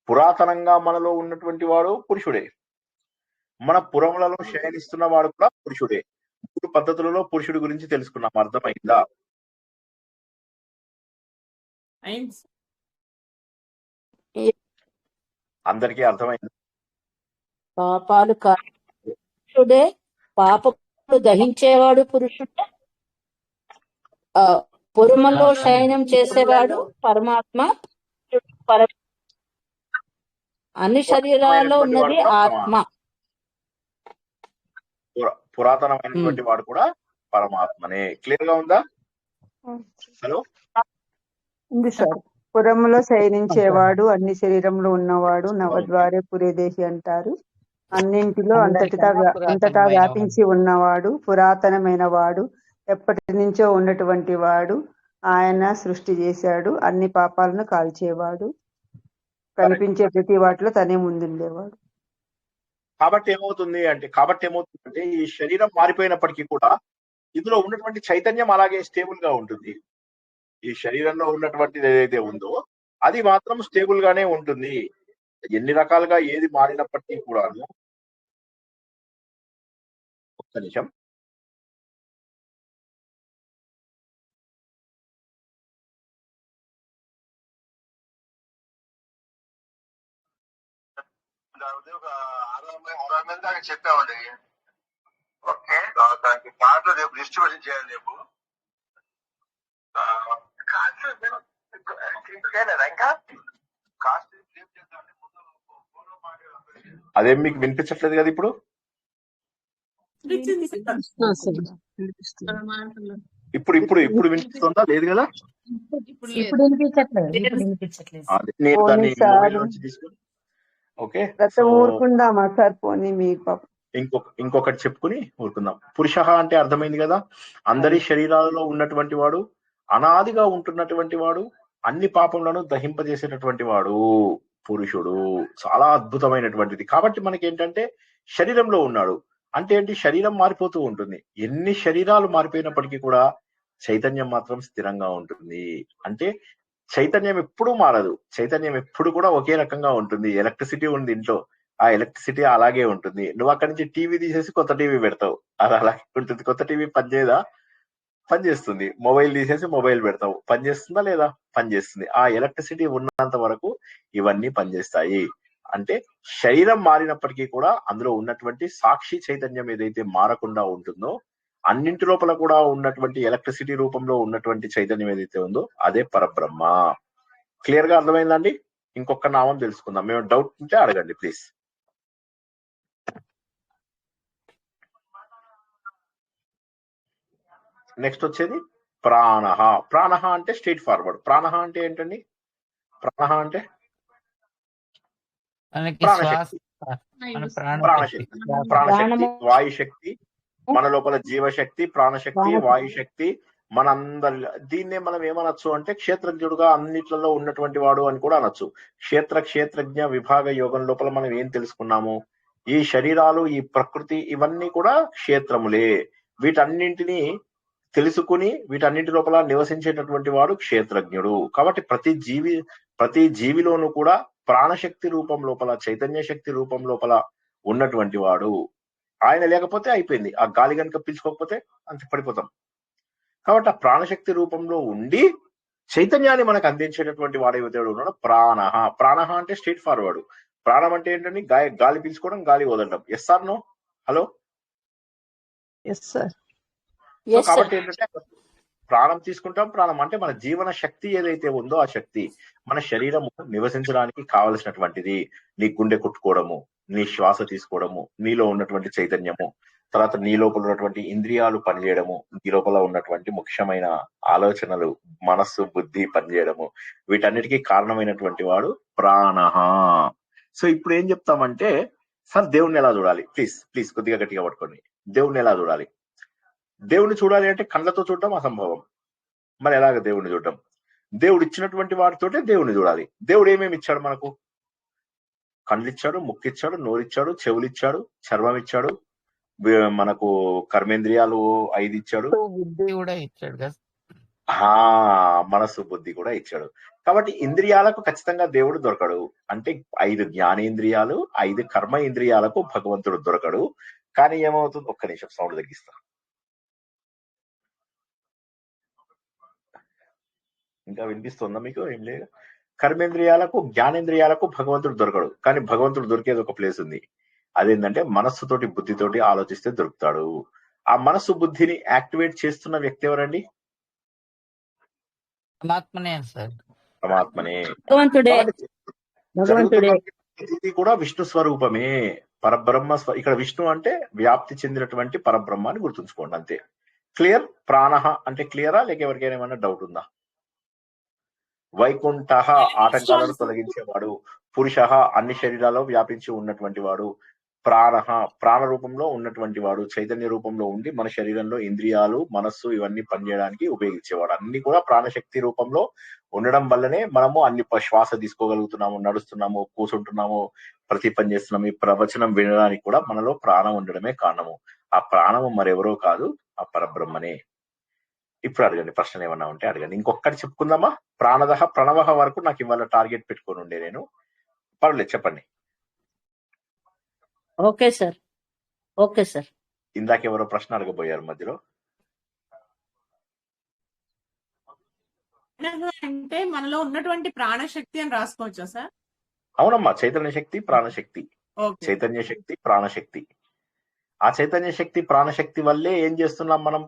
పురాతనంగా మనలో ఉన్నటువంటి వాడు పురుషుడే. మన పురములలో శయనిస్తున్న వాడు కూడా పురుషుడే. 3 పద్ధతులలో పురుషుడి గురించి తెలుసుకున్నాం. అర్థమైందా? అందరికీ అర్థమైంది? పాపాలు పురుషుడే, పాపములు దహించేవాడు పురుషుడే, పురములో శయనం చేసేవాడు పరమాత్మ. అన్ని శరీరాల్లో ఉన్నది ఆత్మ. పురాతనమైనటువంటి వాడు కూడా పరమాత్మనే. క్లియర్ గా ఉందా? హలో, ఉంది సార్. పురములో శయనించేవాడు, అన్ని శరీరంలో ఉన్నవాడు, నవద్వారే పురేదేశి అంటారు. అన్నింటిలో అంతటా వ్యాపించి ఉన్నవాడు, పురాతనమైన వాడు, ఎప్పటి నుంచో ఉన్నటువంటి వాడు. ఆయన సృష్టి చేశాడు. అన్ని పాపాలను కాల్చేవాడు. కనిపించే ప్రతి వాటిలో తనే ముందుండేవాడు. కాబట్టి ఏమవుతుంది అంటే ఈ శరీరం మారిపోయినప్పటికీ కూడా ఇందులో ఉన్నటువంటి చైతన్యం అలాగే స్టేబుల్ గా ఉంటుంది. ఈ శరీరంలో ఉన్నటువంటిది ఏదైతే ఉందో అది మాత్రం స్టేబుల్ గానే ఉంటుంది. ఎన్ని రకాలుగా ఏది మారినప్పటికీ కూడాను. ఒక్క నిమిషం. ఒక 6 మంది దాకా చెప్పామండి. ఓకే, దానికి కార్డులో రేపు డిస్ట్రిబ్యూషన్ చేయాలి. రేపు అదేం మీకు వినిపించట్లేదు కదా ఇప్పుడు? ఇప్పుడు వినిపిస్తుందా? లేదు కదా? నేను దాన్ని మొబైల్ నుంచి తీసుకుని ఓకే ఊరుకుందామా సార్? పోనీ మీకు ఇంకొకటి చెప్పుకుని ఊరుకుందాం. పురుషః అంటే అర్థమైంది కదా? అందరి శరీరాలలో ఉన్నటువంటి వాడు, అనాదిగా ఉంటున్నటువంటి వాడు, అన్ని పాపములను దహింపజేసేటటువంటి వాడు పురుషుడు. చాలా అద్భుతమైనటువంటిది. కాబట్టి మనకి ఏంటంటే శరీరంలో ఉన్నాడు అంటే ఏంటి? శరీరం మారిపోతూ ఉంటుంది. ఎన్ని శరీరాలు మారిపోయినప్పటికీ కూడా చైతన్యం మాత్రం స్థిరంగా ఉంటుంది. అంటే చైతన్యం ఎప్పుడూ మారదు. చైతన్యం ఎప్పుడు కూడా ఒకే రకంగా ఉంటుంది. ఎలక్ట్రిసిటీ ఉంది ఇంట్లో, ఆ ఎలక్ట్రిసిటీ అలాగే ఉంటుంది. నువ్వు అక్కడి నుంచి టీవీ తీసేసి కొత్త టీవీ పెడతావు, అది అలాగే ఉంటుంది. కొత్త టీవీ పనిచేయదా? పనిచేస్తుంది. మొబైల్ తీసేసి మొబైల్ పెడతావు, పనిచేస్తుందా లేదా? పనిచేస్తుంది. ఆ ఎలక్ట్రిసిటీ ఉన్నంత వరకు ఇవన్నీ పనిచేస్తాయి. అంటే శరీరం మారినప్పటికీ కూడా అందులో ఉన్నటువంటి సాక్షి చైతన్యం ఏదైతే మారకుండా ఉంటుందో, అన్నింటి లోపల కూడా ఉన్నటువంటి ఎలక్ట్రిసిటీ రూపంలో ఉన్నటువంటి చైతన్యం ఏదైతే ఉందో అదే పరబ్రహ్మ. క్లియర్ గా అర్థమైందండి? ఇంకొక నామం తెలుసుకుందాం. మేము డౌట్ ఉంటే అడగండి ప్లీజ్. నెక్స్ట్ వచ్చేది ప్రాణహ. ప్రాణహ అంటే స్ట్రైట్ ఫార్వర్డ్. ప్రాణహ అంటే ఏంటండి? ప్రాణహ అంటే మనకి ప్రాణశక్తి. మన ప్రాణశక్తి ప్రాణశక్తి, ప్రాణశక్తి, వాయుశక్తి, మన లోపల జీవశక్తి, ప్రాణశక్తి, వాయుశక్తి, మనందరి దీన్నే మనం ఏమనొచ్చు అంటే క్షేత్రజ్ఞుడుగా అన్నిట్లలో ఉన్నటువంటి వాడు అని కూడా అనొచ్చు. క్షేత్రజ్ఞ విభాగ యోగం లోపల మనం ఏం తెలుసుకున్నాము? ఈ శరీరాలు, ఈ ప్రకృతి, ఇవన్నీ కూడా క్షేత్రములే. వీటన్నింటినీ తెలుసుకుని వీటన్నింటి లోపల నివసించేటటువంటి వాడు క్షేత్రజ్ఞుడు. కాబట్టి ప్రతి జీవిలోనూ కూడా ప్రాణశక్తి రూపం లోపల, చైతన్య శక్తి రూపం లోపల ఉన్నటువంటి వాడు. ఆయన లేకపోతే అయిపోయింది. ఆ గాలి కనుక పీల్చుకోకపోతే అంత పడిపోతాం. కాబట్టి ఆ ప్రాణశక్తి రూపంలో ఉండి చైతన్యాన్ని మనకు అందించేటటువంటి వాడే దేవుడు ఉన్నాడు ప్రాణహ. ప్రాణహ అంటే స్ట్రైట్ ఫార్వర్డ్. ప్రాణం అంటే ఏంటండి? గాలి పీల్చుకోవడం, గాలి వదలడం. Yes or no? Hello. Yes sir. కాబట్టి ఏంటంటే ప్రాణం తీసుకుంటాం. ప్రాణం అంటే మన జీవన శక్తి ఏదైతే ఉందో ఆ శక్తి మన శరీరం నివసించడానికి కావలసినటువంటిది. నీ గుండె కొట్టుకోవడము, నీ శ్వాస తీసుకోవడము, నీలో ఉన్నటువంటి చైతన్యము, తర్వాత నీ లోపల ఉన్నటువంటి ఇంద్రియాలు పనిచేయడము, నీ లోపల ఉన్నటువంటి ముఖ్యమైన ఆలోచనలు, మనస్సు, బుద్ధి పనిచేయడము, వీటన్నిటికీ కారణమైనటువంటి వాడు ప్రాణహ. సో ఇప్పుడు ఏం చెప్తామంటే, సార్ దేవుణ్ణి ఎలా చూడాలి? ప్లీజ్ కొద్దిగా గట్టిగా పట్టుకోండి. దేవుణ్ణి ఎలా చూడాలి? దేవుణ్ణి చూడాలి అంటే కళ్ళతో చూడటం అసంభవం. మరి ఎలాగ దేవుణ్ణి చూడటం? దేవుడు ఇచ్చినటువంటి వాటితోటే దేవుణ్ణి చూడాలి. దేవుడు ఏమేమి ఇచ్చాడు మనకు? కళ్ళు ఇచ్చాడు, ముక్కు ఇచ్చాడు, నోరిచ్చాడు, చెవులు ఇచ్చాడు, చర్మం ఇచ్చాడు, మనకు కర్మేంద్రియాలు 5 ఇచ్చాడు, బుద్ధి కూడా ఇచ్చాడు కదా. మనస్సు, బుద్ధి కూడా ఇచ్చాడు. కాబట్టి ఇంద్రియాలకు ఖచ్చితంగా దేవుడు దొరకడు. అంటే 5 జ్ఞానేంద్రియాలు, 5 కర్మ ఇంద్రియాలకు భగవంతుడు దొరకడు. కానీ ఏమవుతుంది? ఒక్క నిమిషం సౌండ్ తగ్గిస్తా. ఇంకా వినిపిస్తుందా మీకు? ఏం లేదు. కర్మేంద్రియాలకు, జ్ఞానేంద్రియాలకు భగవంతుడు దొరకడు. కానీ భగవంతుడు దొరికేది ఒక ప్లేస్ ఉంది. అదేంటంటే మనస్సుతోటి, బుద్ధితోటి ఆలోచిస్తే దొరుకుతాడు. ఆ మనస్సు, బుద్ధిని యాక్టివేట్ చేస్తున్న వ్యక్తి ఎవరండి? పరమాత్మనే సార్. పరమాత్మనే. ఇది కూడా విష్ణు స్వరూపమే, పరబ్రహ్మ. ఇక్కడ విష్ణు అంటే వ్యాప్తి చెందినటువంటి పరబ్రహ్మ అని గుర్తుంచుకోండి, అంతే. క్లియర్? ప్రాణహ అంటే క్లియరా? లేక ఎవరికైనా ఏమైనా డౌట్ ఉందా? వైకుంఠ ఆటంకాలను తొలగించేవాడు. పురుష అన్ని శరీరాల్లో వ్యాపించి ఉన్నటువంటి వాడు. ప్రాణహ ప్రాణ రూపంలో ఉన్నటువంటి వాడు. చైతన్య రూపంలో ఉండి మన శరీరంలో ఇంద్రియాలు, మనస్సు ఇవన్నీ పనిచేయడానికి ఉపయోగించేవాడు. అన్ని కూడా ప్రాణశక్తి రూపంలో ఉండడం వల్లనే మనము అన్ని శ్వాస తీసుకోగలుగుతున్నాము, నడుస్తున్నాము, కూర్చుంటున్నాము, ప్రతి పని చేస్తున్నాము. ఈ ప్రవచనం వినడానికి కూడా మనలో ప్రాణం ఉండడమే కారణము. ఆ ప్రాణము మరెవరో కాదు, ఆ పరబ్రహ్మనే. ఇప్పుడు అడగండి, ప్రశ్న ఏమన్నా ఉంటే అడగండి. ఇంకొకటి చెప్పుకుందామా? ప్రాణదహ ప్రణవహ వరకు నాకు ఇవాళ టార్గెట్ పెట్టుకొని ఉండే నేను. పర్లేదు, చెప్పండి. Okay sir. ఇందాక ఎవరో ప్రశ్న అడగబోయారు మధ్యలో. అంటే మనలో ఉన్నటువంటి ప్రాణశక్తి అని రాసుకోవచ్చా సార్? అవునమ్మా, చైతన్య శక్తి, ప్రాణశక్తి. చైతన్య శక్తి, ప్రాణశక్తి. ఆ చైతన్య శక్తి, ప్రాణశక్తి వల్లే ఏం చేస్తున్నాం మనం?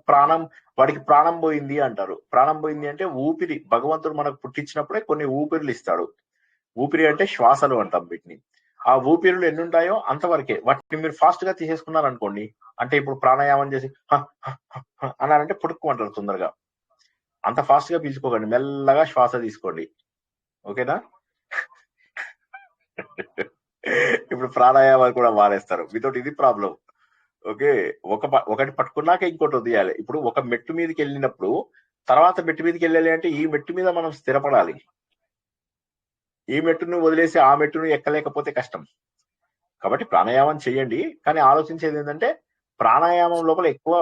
వాడికి ప్రాణం పోయింది అంటారు. ప్రాణం పోయింది అంటే ఊపిరి. భగవంతుడు మనకు పుట్టించినప్పుడే కొన్ని ఊపిరులు ఇస్తాడు. ఊపిరి అంటే శ్వాసలు అంటాం వీటిని. ఆ ఊపిరులు ఎన్ని ఉంటాయో అంతవరకే. వాటిని మీరు ఫాస్ట్ గా తీసేసుకున్నారు అనుకోండి, అంటే ఇప్పుడు ప్రాణాయామం చేసి అన్నారంటే పుట్టుకోమంటారు తొందరగా. అంత ఫాస్ట్ గా పీల్చుకోకండి, మెల్లగా శ్వాస తీసుకోండి, ఓకేనా? ఇప్పుడు ప్రాణాయామాలు కూడా మానేస్తారు. మీతోటి ఇది ప్రాబ్లం. ఓకే, ఒకటి పట్టుకున్నాక ఇంకోటి వదిలేయాలి. ఇప్పుడు ఒక మెట్టు మీదకి వెళ్ళినప్పుడు తర్వాత మెట్టు మీదకి వెళ్ళాలి అంటే ఈ మెట్టు మీద మనం స్థిరపడాలి. ఈ మెట్టును వదిలేసి ఆ మెట్టును ఎక్కలేకపోతే కష్టం. కాబట్టి ప్రాణాయామం చేయండి, కానీ ఆలోచించేది ఏంటంటే ప్రాణాయామం లోపల ఎక్కువ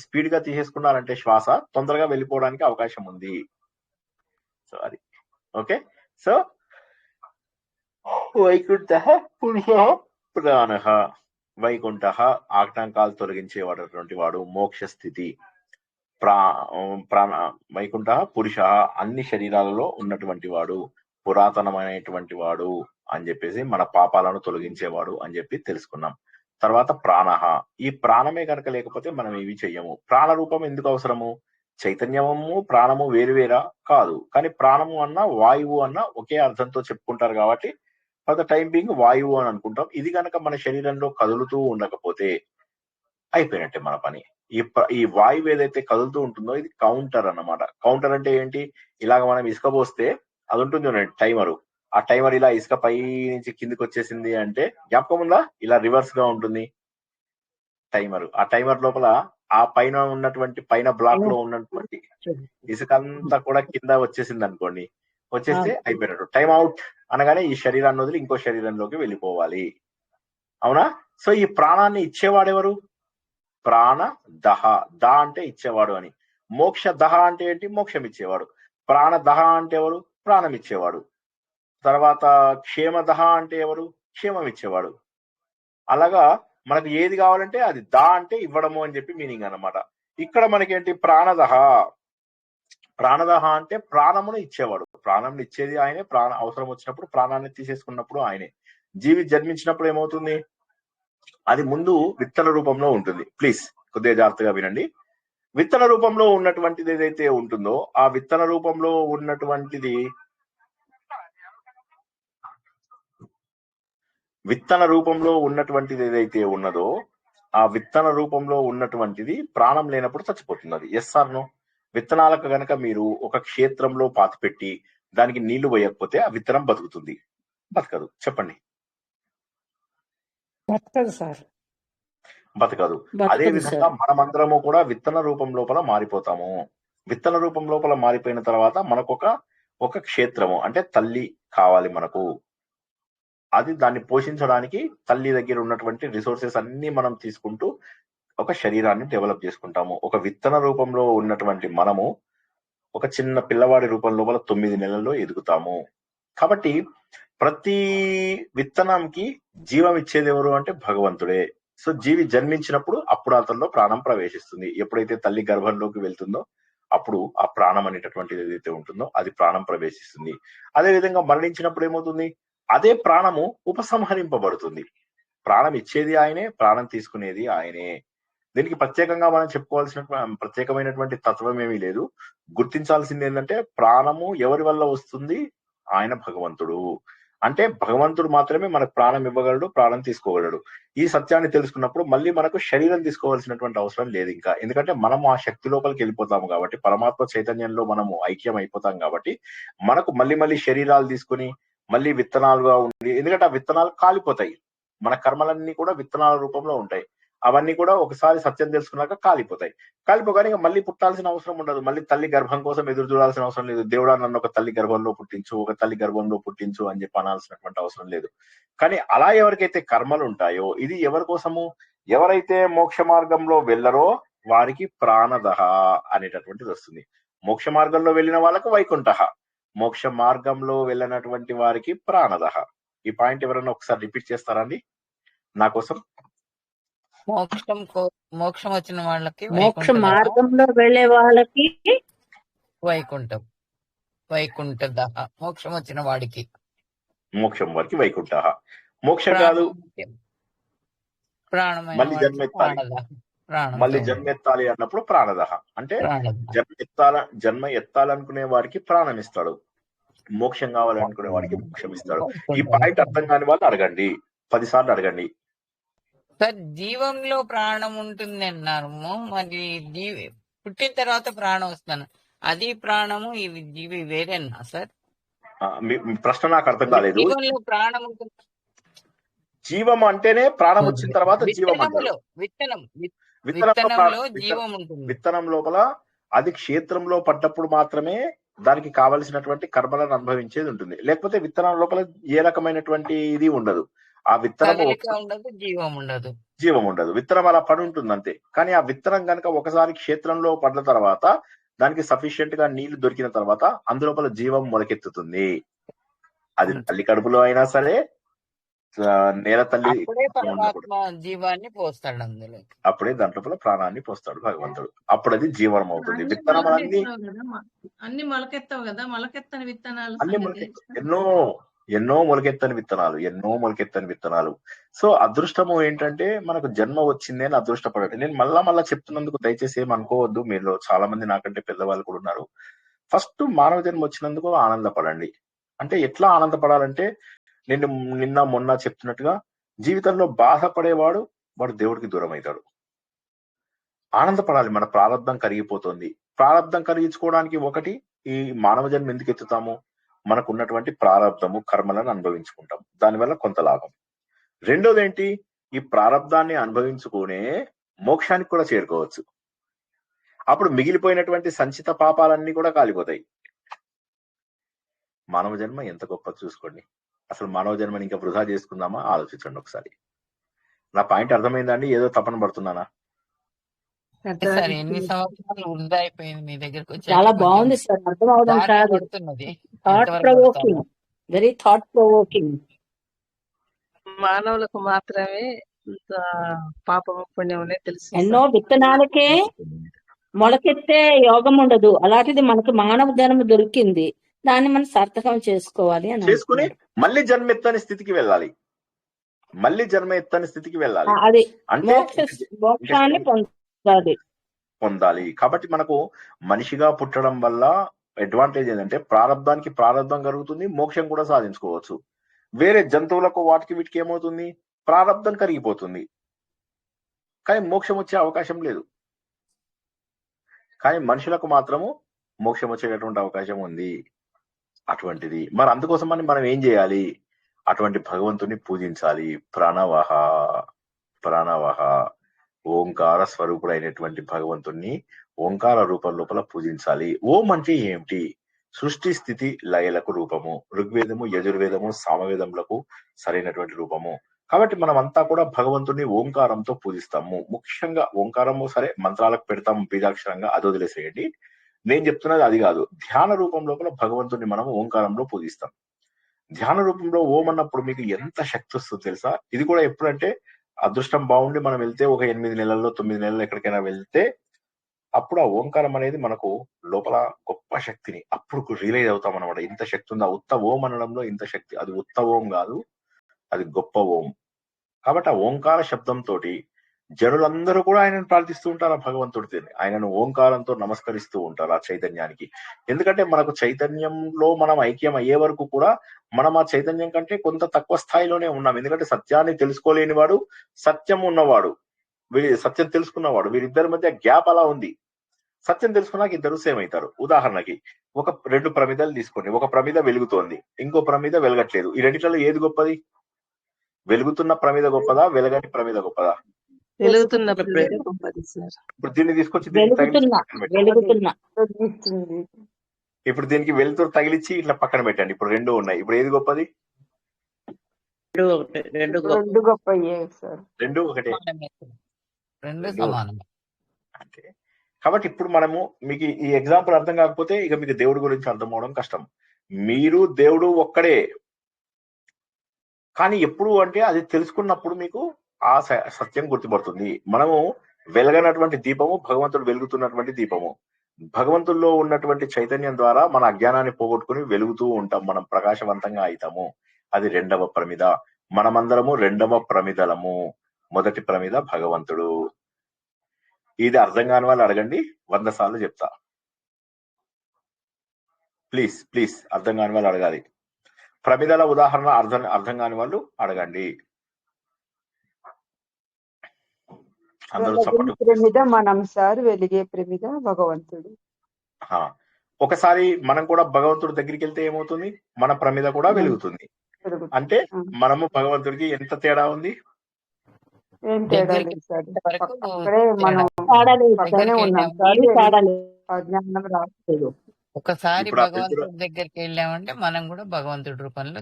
స్పీడ్ గా తీసేసుకున్నారంటే శ్వాస తొందరగా వెళ్ళిపోవడానికి అవకాశం ఉంది. సో అది ఓకే. సో వైకుంఠ పురుష ప్రాణః. వైకుంఠ ఆటంకాలు తొలగించేవాడటువంటి వాడు, మోక్ష స్థితి. వైకుంఠ పురుష అన్ని శరీరాలలో ఉన్నటువంటి వాడు, పురాతనమైనటువంటి వాడు అని చెప్పేసి మన పాపాలను తొలగించేవాడు అని చెప్పి తెలుసుకున్నాం. తర్వాత ప్రాణః. ఈ ప్రాణమే కనుక లేకపోతే మనం ఏవి చెయ్యము. ప్రాణ రూపం ఎందుకు అవసరము? చైతన్యము ప్రాణము వేరువేరా కాదు, కానీ ప్రాణము అన్న వాయువు అన్న ఒకే అర్థంతో చెప్పుకుంటారు కాబట్టి ఫర్ ద టైం బీయింగ్ వాయువు అని అనుకుంటాం. ఇది కనుక మన శరీరంలో కదులుతూ ఉండకపోతే అయిపోయినట్టే మన పని. ఈ వాయువు ఏదైతే కదులుతూ ఉంటుందో ఇది కౌంటర్ అన్నమాట. కౌంటర్ అంటే ఏంటి? ఇలాగ మనం ఇసుక పోస్తే అది ఉంటుంది చూడండి టైమరు. ఆ టైమర్ ఇలా ఇసుక పై నుంచి కిందికి వచ్చేసింది అంటే జ్ఞాపకం ఉందా? ఇలా రివర్స్ గా ఉంటుంది టైమర్. ఆ టైమర్ లోపల ఆ పైన ఉన్నటువంటి పైన బ్లాక్ లో ఉన్నటువంటి ఇసుక అంతా కూడా కింద వచ్చేసింది అనుకోండి, వచ్చేస్తే అయిపోయినట్టు. టైం అవుట్ అనగానే ఈ శరీరాన్ని వదిలి ఇంకో శరీరంలోకి వెళ్ళిపోవాలి. అవునా? సో ఈ ప్రాణాన్ని ఇచ్చేవాడెవరు? ప్రాణ దహ. ద అంటే ఇచ్చేవాడు అని. మోక్ష దహ అంటే ఏంటి? మోక్షం ఇచ్చేవాడు. ప్రాణ దహ అంటే ఎవరు? ప్రాణం ఇచ్చేవాడు. తర్వాత క్షేమ దహ అంటే ఎవరు? క్షేమం ఇచ్చేవాడు. అలాగా మనకు ఏది కావాలంటే అది దా అంటే ఇవ్వడము అని చెప్పి మీనింగ్ అన్నమాట. ఇక్కడ మనకేంటి? ప్రాణదహ. ప్రాణదహ అంటే ప్రాణమును ఇచ్చేవాడు. ప్రాణం ఇచ్చేది ఆయనే. ప్రాణ అవసరం వచ్చినప్పుడు ప్రాణాన్ని తీసేసుకున్నప్పుడు ఆయనే. జీవి జన్మించినప్పుడు ఏమవుతుంది? అది ముందు విత్తన రూపంలో ఉంటుంది. ప్లీజ్ కొద్దిగా జాగ్రత్తగా వినండి. విత్తన రూపంలో ఉన్నటువంటిది ఏదైతే ఉంటుందో ఆ విత్తన రూపంలో ఉన్నటువంటిది ఏదైతే ఉన్నదో ఆ విత్తన రూపంలో ఉన్నటువంటిది ప్రాణం లేనప్పుడు చచ్చిపోతుంది. అది ఎస్ ఆర్ నో? విత్తనాలకు గనక మీరు ఒక క్షేత్రంలో పాతిపెట్టి దానికి నీళ్లు వేయకపోతే ఆ విత్తనం బతుకుతుంది? బతకదు. చెప్పండి. బతకదు సార్. బతకదు. అదే విధంగా మనమందరము కూడా విత్తన రూపం లోపల మారిపోతాము. విత్తన రూపం లోపల మారిపోయిన తర్వాత మనకు ఒక క్షేత్రము అంటే తల్లి కావాలి మనకు. అది దాన్ని పోషించడానికి తల్లి దగ్గర ఉన్నటువంటి రిసోర్సెస్ అన్ని మనం తీసుకుంటూ ఒక శరీరాన్ని డెవలప్ చేసుకుంటాము. ఒక విత్తన రూపంలో ఉన్నటువంటి మనము ఒక చిన్న పిల్లవాడి రూపం లోపల 9 నెలల్లో ఎదుగుతాము. కాబట్టి ప్రతి విత్తనంకి జీవం ఇచ్చేది ఎవరు అంటే భగవంతుడే. సో జీవి జన్మించినప్పుడు అప్పుడు అతనిలో ప్రాణం ప్రవేశిస్తుంది. ఎప్పుడైతే తల్లి గర్భంలోకి వెళ్తుందో అప్పుడు ఆ ప్రాణం అనేటటువంటిది ఏదైతే ఉంటుందో అది ప్రాణం ప్రవేశిస్తుంది. అదే విధంగా మరణించినప్పుడు ఏమవుతుంది? అదే ప్రాణము ఉపసంహరింపబడుతుంది. ప్రాణం ఇచ్చేది ఆయనే, ప్రాణం తీసుకునేది ఆయనే. దీనికి ప్రత్యేకంగా మనం చెప్పుకోవాల్సిన ప్రత్యేకమైనటువంటి తత్వం ఏమీ లేదు. గుర్తించాల్సింది ఏంటంటే ప్రాణము ఎవరి వల్ల వస్తుంది? ఆయన భగవంతుడు. అంటే భగవంతుడు మాత్రమే మనకు ప్రాణం ఇవ్వగలడు, ప్రాణం తీసుకోగలడు. ఈ సత్యాన్ని తెలుసుకున్నప్పుడు మళ్ళీ మనకు శరీరం తీసుకోవాల్సినటువంటి అవసరం లేదు ఇంకా. ఎందుకంటే మనం ఆ శక్తి లోపలికి వెళ్ళిపోతాము కాబట్టి, పరమాత్మ చైతన్యంలో మనము ఐక్యం అయిపోతాం కాబట్టి మనకు మళ్ళీ శరీరాలు తీసుకుని మళ్ళీ విత్తనాలుగా ఉండి, ఎందుకంటే ఆ విత్తనాలు కాలిపోతాయి. మన కర్మలన్నీ కూడా విత్తనాల రూపంలో ఉంటాయి. అవన్నీ కూడా ఒకసారి సత్యం తెలుసుకున్నాక కాలిపోతాయి. కాలిపోగానే మళ్ళీ పుట్టాల్సిన అవసరం ఉండదు. మళ్ళీ తల్లి గర్భం కోసం ఎదురు చూడాల్సిన అవసరం లేదు. దేవుడా నన్ను ఒక తల్లి గర్భంలో పుట్టించు, ఒక తల్లి గర్భంలో పుట్టించు అని చెప్పి అనాల్సినటువంటి అవసరం లేదు. కానీ అలా ఎవరికైతే కర్మలు ఉంటాయో ఇది ఎవరి కోసము? ఎవరైతే మోక్ష మార్గంలో వెళ్ళరో వారికి ప్రాణదహ అనేటటువంటిది వస్తుంది. మోక్ష మార్గంలో వెళ్ళిన వాళ్ళకు వైకుంఠ, మోక్ష మార్గంలో వెళ్ళినటువంటి వారికి ప్రాణదహ. ఈ పాయింట్ ఎవరైనా ఒకసారి రిపీట్ చేస్తారండి నా కోసం? మోక్షం వచ్చిన వాళ్ళకి మోక్ష మార్గంలో వెళ్లే వాళ్ళకి వైకుంఠ దహ. మోక్షం వచ్చిన వాడికి మోక్షం వారికి వైకుంఠ. మోక్షం కాదు, ప్రాణమైన మళ్ళీ జన్మెత్తాలి అన్నప్పుడు ప్రాణదహ. అంటే జన్మ ఎత్తాలనుకునే వారికి ప్రాణం ఇస్తాడు, మోక్షం కావాలనుకునే వారికి మోక్షం ఇస్తాడు. ఈ పాయింట్ అర్థం కాని వాళ్ళు అడగండి, 10 సార్లు అడగండి. సార్ జీవంలో ప్రాణం ఉంటుంది అన్నారు, మరి జీవి పుట్టిన తర్వాత ప్రాణం వస్తాను, అది ప్రాణము ఇవి జీవి వేరేనా సార్? మీ ప్రశ్న నాకు అర్థం కాలేదు. జీవంలో ప్రాణం ఉంటుంది. జీవం అంటేనే ప్రాణం వచ్చిన తర్వాత జీవం అంటారు. విత్తనం లోపల అది క్షేత్రంలో పడ్డప్పుడు మాత్రమే దానికి కావలసినటువంటి కర్మలను అనుభవించేది ఉంటుంది. లేకపోతే విత్తనం లోపల ఏ రకమైనటువంటి ఇది ఉండదు. ఆ విత్తనం జీవం ఉండదు. విత్తనం అలా పడి ఉంటుంది అంతే. కానీ ఆ విత్తనం కనుక ఒకసారి క్షేత్రంలో పడ్డ తర్వాత దానికి సఫిషియెంట్ గా నీళ్లు దొరికిన తర్వాత అందులోపల జీవం మొలకెత్తుతుంది. అది తల్లి కడుపులో అయినా సరే, నేల తల్లి జీవాన్ని పోస్తాడు అందులో, అప్పుడే దాంట్లో ప్రాణాన్ని పోస్తాడు భగవంతుడు. అప్పుడు అది జీవనం అవుతుంది. విత్తనాలన్నీ అన్ని మొలకెత్తవు కదా, మొలకెత్తని విత్తనాలు ఎన్నో ఎన్నో మొలకెత్తని విత్తనాలు. సో అదృష్టము ఏంటంటే మనకు జన్మ వచ్చింది అని అదృష్టపడండి. నేను మళ్ళా చెప్తున్నందుకు దయచేసి ఏమనుకోవద్దు. మీలో చాలా మంది నాకంటే పెద్దవాళ్ళు కూడా ఉన్నారు. ఫస్ట్ మానవ జన్మ వచ్చినందుకు ఆనందపడండి. అంటే ఎట్లా ఆనందపడాలంటే నేను నిన్న మొన్న చెప్తున్నట్టుగా జీవితంలో బాధపడేవాడు వాడు దేవుడికి దూరం అవుతాడు. ఆనందపడాలి. మన ప్రారంధం కరిగిపోతుంది. ప్రారంధం కరిగించుకోవడానికి ఒకటి ఈ మానవ జన్మ ఎందుకు ఎత్తుతాము? మనకు ఉన్నటువంటి ప్రారంధము కర్మలను అనుభవించుకుంటాం. దానివల్ల కొంత లాభం. రెండోది ఏంటి? ఈ ప్రారంధాన్ని అనుభవించుకునే మోక్షానికి కూడా చేరుకోవచ్చు. అప్పుడు మిగిలిపోయినటువంటి సంచిత పాపాలన్నీ కూడా కాలిపోతాయి. మానవ జన్మ ఎంత గొప్ప చూసుకోండి. అసలు మానవ జన్మని ఇంకా వృధా చేసుకుందామా ఆలోచించండి ఒకసారి. నా పాయింట్ అర్థమైందండి? ఏదో తపన పడుతున్నానా? సార్ ఎన్ని సంవత్సరాలు వృధా అయిపోయింది మీ దగ్గరకు వచ్చి చాలా బాగుంది సార్, అర్థం అవడం కాదు, పడుతున్నది. Thought provoking, very thought provoking. మానవులకు మాత్రమే ఇంత పాపము పుణ్యం అనేది తెలుసు. ఎన్నో విత్తనాలకే మొలకెత్తే యోగం ఉండదు. అలాంటిది మనకు మానవ జన్మ దొరికింది, దాన్ని మనం సార్థకం చేసుకోవాలి అని చేసుకుని మళ్ళీ జన్మెత్తని స్థితికి వెళ్ళాలి. అది అంటే మోక్షాన్ని పొందాలి. కాబట్టి మనకు మనిషిగా పుట్టడం వల్ల అడ్వాంటేజ్ ఏంటంటే ప్రారంధానికి ప్రారంధం కలుగుతుంది, మోక్షం కూడా సాధించుకోవచ్చు. వేరే జంతువులకు వాటికి వీటికి ఏమవుతుంది? ప్రారంధం కరిగిపోతుంది, కానీ మోక్షం వచ్చే అవకాశం లేదు. కానీ మనుషులకు మాత్రము మోక్షం వచ్చేటటువంటి అవకాశం ఉంది. అటువంటిది మరి అందుకోసం మనం ఏం చేయాలి? అటువంటి భగవంతుని పూజించాలి. ప్రాణవహ ఓంకార స్వరూపుడైనటువంటి భగవంతుణ్ణి ఓంకార రూపం లోపల పూజించాలి. ఓం అంటే ఏమిటి? సృష్టి స్థితి లయలకు రూపము. ఋగ్వేదము, యజుర్వేదము, సామవేదములకు సరైనటువంటి రూపము. కాబట్టి మనం అంతా కూడా భగవంతుని ఓంకారంతో పూజిస్తాము. ముఖ్యంగా ఓంకారము సరే మంత్రాలకు పెడతాము బీజాక్షరంగా, అది వదిలేసేయండి. నేను చెప్తున్నది అది కాదు. ధ్యాన రూపం లోపల భగవంతుని మనం ఓంకారంలో పూజిస్తాం. ధ్యాన రూపంలో ఓం అన్నప్పుడు మీకు ఎంత శక్తి వస్తుందో తెలుసా? ఇది కూడా ఎప్పుడంటే అదృష్టం బాగుండి మనం వెళ్తే ఒక 8 నెలల్లో 9 నెలల్లో ఎక్కడికైనా వెళ్తే అప్పుడు ఆ ఓంకారం అనేది మనకు లోపల గొప్ప శక్తిని అప్పుడు రియలైజ్ అవుతాం అనమాట. ఇంత శక్తి ఉందా? ఉత్త ఓం అనడంలో ఇంత శక్తి. అది ఉత్త ఓం కాదు, అది గొప్ప ఓం. కాబట్టి ఆ ఓంకార శబ్దంతో జనులందరూ కూడా ఆయనను ప్రార్థిస్తూ ఉంటారు. ఆ భగవంతుడితో ఆయనను ఓంకారంతో నమస్కరిస్తూ ఉంటారు ఆ చైతన్యానికి. ఎందుకంటే మనకు చైతన్యంలో మనం ఐక్యం అయ్యే వరకు కూడా మనం ఆ చైతన్యం కంటే కొంత తక్కువ స్థాయిలోనే ఉన్నాం. ఎందుకంటే సత్యాన్ని తెలుసుకోలేని వాడు, సత్యం ఉన్నవాడు, సత్యం తెలుసుకున్నవాడు, వీరిద్దరి మధ్య గ్యాప్ అలా ఉంది. సత్యం తెలుసుకున్నాక ఇద్దరు సేమ్ అవుతారు. ఉదాహరణకి ఒక 2 ప్రమిదలు తీసుకోండి. ఒక ప్రమిద వెలుగుతోంది, ఇంకో ప్రమిద వెలగట్లేదు. ఈ రెండిట్లో ఏది గొప్పది? వెలుగుతున్న ప్రమిద గొప్పదా, వెలగని ప్రమిద గొప్పదా? వెలుగుతున్న ప్రమిద గొప్పది సార్. ఇప్పుడు దీన్ని తీసుకొచ్చి ఇప్పుడు దీనికి వెలుతురు తగిలిచ్చి ఇట్లా పక్కన పెట్టండి. ఇప్పుడు 2 ఉన్నాయి. ఇప్పుడు ఏది గొప్పది? రెండు గొప్ప రెండు ఒకటే. సమానమే. అంటే కాబట్టి ఇప్పుడు మనము మీకు ఈ ఎగ్జాంపుల్ అర్థం కాకపోతే ఇక మీకు దేవుడి గురించి అర్థం అవడం కష్టం. మీరు దేవుడు ఒక్కడే, కానీ ఎప్పుడు అంటే అది తెలుసుకున్నప్పుడు మీకు ఆ సత్యం గుర్తుపడుతుంది. మనము వెలగనటువంటి దీపము, భగవంతుడు వెలుగుతున్నటువంటి దీపము. భగవంతుల్లో ఉన్నటువంటి చైతన్యం ద్వారా మన అజ్ఞానాన్ని పోగొట్టుకుని వెలుగుతూ ఉంటాం, మనం ప్రకాశవంతంగా అవుతాము. అది 2వ ప్రమిద. మనమందరము 2వ ప్రమిదలము. మొదటి ప్రమిద భగవంతుడు. ఇది అర్థం కాని వాళ్ళు అడగండి, 100 సార్లు చెప్తా. ప్లీజ్ అర్థం కాని వాళ్ళు అడగాలి. ప్రమిదల ఉదాహరణ అర్థం కాని వాళ్ళు అడగండి. ప్రమిద మనం సార్, వెలిగే ప్రమిద భగవంతుడు. ఒకసారి మనం కూడా భగవంతుడి దగ్గరికి వెళ్తే ఏమవుతుంది? మన ప్రమిద కూడా వెలుగుతుంది. అంటే మనము భగవంతుడికి ఎంత తేడా ఉంది? ఏం తేడా లేదు సార్. ఒకసారి భగవంతుడి దగ్గరికి వెళ్ళామంటే మనం కూడా భగవంతుడి రూపంలో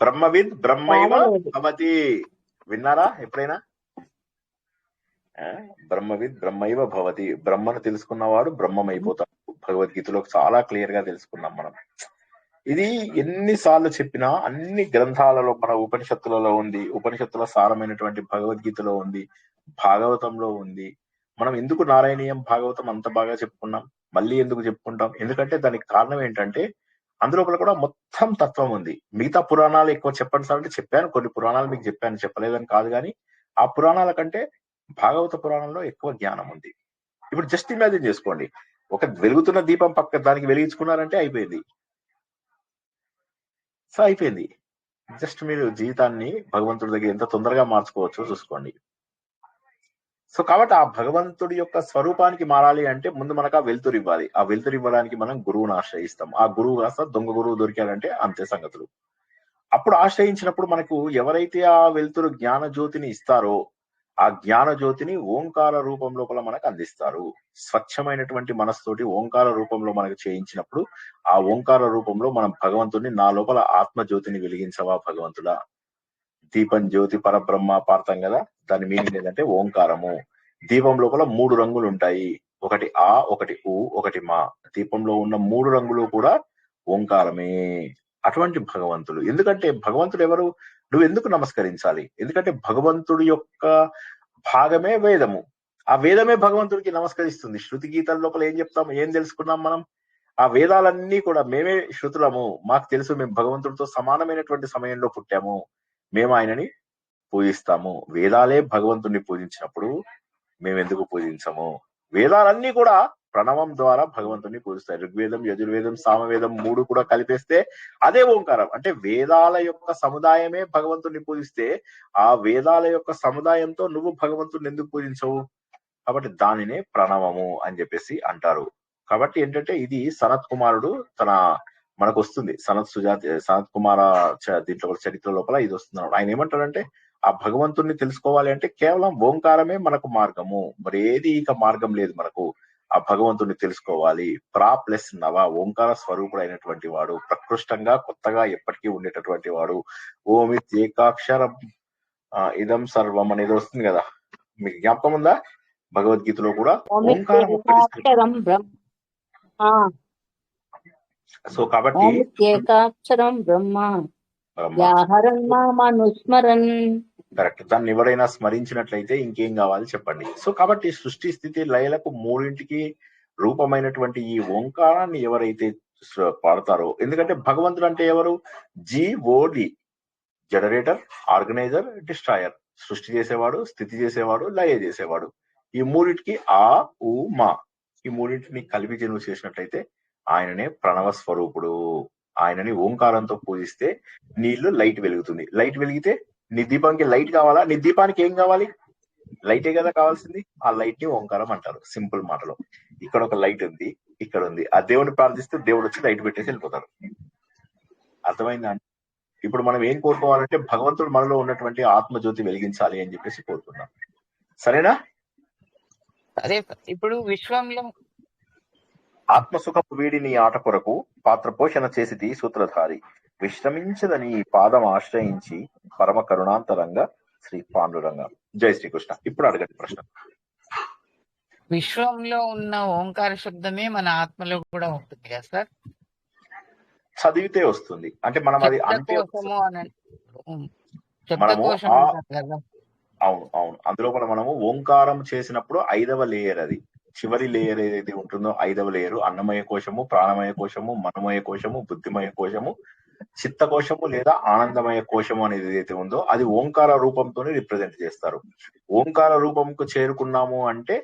బ్రహ్మవిద్ బ్రహ్మైవ భవతి. విన్నారా ఎప్పుడైనా? బ్రహ్మవిద్ బ్రహ్మైవ భవతి. బ్రహ్మను తెలుసుకున్నవాడు బ్రహ్మమైపోతాడు. భగవద్గీతలో చాలా క్లియర్ గా తెలుసుకున్నాం మనం. ఇది ఎన్నిసార్లు చెప్పినా అన్ని గ్రంథాలలో, మన ఉపనిషత్తులలో ఉంది, ఉపనిషత్తుల సారమైనటువంటి భగవద్గీతలో ఉంది, భాగవతంలో ఉంది. మనం ఎందుకు నారాయణీయం భాగవతం అంత బాగా చెప్పుకున్నాం? మళ్ళీ ఎందుకు చెప్పుకుంటాం? ఎందుకంటే దానికి కారణం ఏంటంటే అందులోపల కూడా మొత్తం తత్వం ఉంది. మిగతా పురాణాలు ఎక్కువ చెప్పండి సార్ అంటే చెప్పాను, కొన్ని పురాణాలు మీకు చెప్పాను, చెప్పలేదని కాదు, కానీ ఆ పురాణాల కంటే భాగవత పురాణంలో ఎక్కువ జ్ఞానం ఉంది. ఇప్పుడు జస్ట్ ఇమాజిన్ చేసుకోండి, ఒక వెలుగుతున్న దీపం పక్క దానికి వెలిగించుకున్నారంటే అయిపోయింది. సో అయిపోయింది. జస్ట్ మీరు జీవితాన్ని భగవంతుడి దగ్గర ఎంత తొందరగా మార్చుకోవచ్చో చూసుకోండి. సో కాబట్టి ఆ భగవంతుడి యొక్క స్వరూపానికి మారాలి అంటే ముందు మనకు ఆ వెలుతురు ఇవ్వాలి. ఆ వెలుతురు ఇవ్వడానికి మనం గురువుని ఆశ్రయిస్తాం. ఆ గురువు కాస్త దొంగ గురువు దొరికారంటే అంతే సంగతులు. అప్పుడు ఆశ్రయించినప్పుడు మనకు ఎవరైతే ఆ వెలుతురు జ్ఞాన జ్యోతిని ఇస్తారో ఆ జ్ఞాన జ్యోతిని ఓంకార రూపం లోపల మనకు అందిస్తారు. స్వచ్ఛమైనటువంటి మనస్తోటి ఓంకార రూపంలో మనకు చేయించినప్పుడు ఆ ఓంకార రూపంలో మనం భగవంతుడిని, నా లోపల ఆత్మ జ్యోతిని వెలిగించవా భగవంతుడా, దీపం జ్యోతి పరబ్రహ్మ పాడతాం కదా, దాని మీనింగ్ ఏంటంటే ఓంకారము. దీపం లోపల 3 రంగులు ఉంటాయి, ఒకటి ఆ, ఒకటి ఊ, ఒకటి మా. దీపంలో ఉన్న 3 రంగులు కూడా ఓంకారమే. అటువంటి భగవంతుడు. ఎందుకంటే భగవంతుడు ఎవరు, నువ్వు ఎందుకు నమస్కరించాలి? ఎందుకంటే భగవంతుడి యొక్క భాగమే వేదము. ఆ వేదమే భగవంతుడికి నమస్కరిస్తుంది. శృతి గీతల లోపల ఏం చెప్తాం, ఏం తెలుసుకున్నాం మనం? ఆ వేదాలన్నీ కూడా మేమే శృతులము, మాకు తెలుసు, మేము భగవంతుడితో సమానమైనటువంటి సమయంలో పుట్టాము, మేము ఆయనని పూజిస్తాము. వేదాలే భగవంతుడిని పూజించినప్పుడు మేమెందుకు పూజించము? వేదాలన్నీ కూడా ప్రణవం ద్వారా భగవంతుడిని పూజిస్తాయి. ఋగ్వేదం, యజుర్వేదం, సామవేదం 3 కూడా కలిపేస్తే అదే ఓంకారం. అంటే వేదాల యొక్క సముదాయమే భగవంతుడిని పూజిస్తే ఆ వేదాల యొక్క సముదాయంతో నువ్వు భగవంతుడిని ఎందుకు పూజించవు? కాబట్టి దానినే ప్రణవము అని చెప్పేసి అంటారు. కాబట్టి ఏంటంటే ఇది సనత్ కుమారుడు మనకు వస్తుంది, సనత్ కుమార దీంట్లో చరిత్ర లోపల ఇది వస్తుంది. ఆయన ఏమంటాడంటే ఆ భగవంతుడిని తెలుసుకోవాలి అంటే కేవలం ఓంకారమే మనకు మార్గము, మరి ఏది ఇక మార్గం లేదు మనకు. ఆ భగవంతుడిని తెలుసుకోవాలి. ప్లస్ నవ, ఓంకార స్వరూపుడు అయినటువంటి వాడు, ప్రకృష్టంగా కొత్తగా ఎప్పటికీ ఉండేటటువంటి వాడు. ఓమిత్ ఏకాక్షరం ఇదం సర్వం అనేది వస్తుంది కదా, మీకు జ్ఞాపకం ఉందా? భగవద్గీతలో కూడా ఓంకారం ఒక్కటి. సో కాబట్టి ఏకాక్షరం బ్రహ్మ కరెక్ట్. దాన్ని ఎవరైనా స్మరించినట్లయితే ఇంకేం కావాలి చెప్పండి. సో కాబట్టి సృష్టి స్థితి లయలకు 3ంటికి రూపమైనటువంటి ఈ ఓంకారాన్ని ఎవరైతే పాడతారో, ఎందుకంటే భగవంతుడు అంటే ఎవరు? GOD, generator, organizer, destroyer. సృష్టి చేసేవాడు, స్థితి చేసేవాడు, లయ చేసేవాడు. ఈ 3ంటికి ఆ, ఊ, మా, ఈ 3ంటిని కలిపి నువ్వు చేసినట్లయితే ఆయననే ప్రణవ స్వరూపుడు. ఆయనని ఓంకారంతో పూజిస్తే నీళ్ళు లైట్ వెలుగుతుంది. లైట్ వెలిగితే నీ దీపానికి లైట్ కావాలా? నీ దీపానికి ఏం కావాలి? లైటే కదా కావాల్సింది. ఆ లైట్ ని ఓంకారం అంటారు. సింపుల్ మాటలో, ఇక్కడ ఒక లైట్ ఉంది, ఇక్కడ ఉంది, ఆ దేవుడిని ప్రార్థిస్తూ దేవుడు వచ్చి లైట్ పెట్టేసి వెళ్ళిపోతారు. అర్థమైందా? ఇప్పుడు మనం ఏం కోరుకోవాలంటే భగవంతుడు మనలో ఉన్నటువంటి ఆత్మజ్యోతి వెలిగించాలి అని చెప్పేసి కోరుకున్నాం. సరేనా? అదే ఇప్పుడు విశ్వంలో ఆత్మసుఖపు వీడిని ఆట కొరకు పాత్ర పోషణ చేసిది సూత్రధారి, విశ్రమించదని పాదం ఆశ్రయించి పరమ కరుణాంతరంగా శ్రీ పాండురంగ. జై శ్రీకృష్ణ. ఇప్పుడు అడగండి ప్రశ్న. విశ్వంలో ఉన్న ఓంకార శబ్దమే మన ఆత్మలో కూడా ఉంటుంది కదా సార్? చదివితే వస్తుంది అంటే మనం అది అంటే మనము అవును అవును అందులో కూడా మనము ఓంకారం చేసినప్పుడు 5వ లేయర్, అది చివరి లేయర్ ఏదైతే ఉంటుందో 5వ లేయరు అన్నమయ కోశము, ప్రాణమయ కోశము, మనమయ కోశము, బుద్ధిమయ కోశము, చిత్త కోశము లేదా ఆనందమయ కోశము అనేది ఏదైతే ఉందో అది ఓంకార రూపంతోనే రిప్రజెంట్ చేస్తారు. ఓంకార రూపంకు చేరుకున్నాము అంటే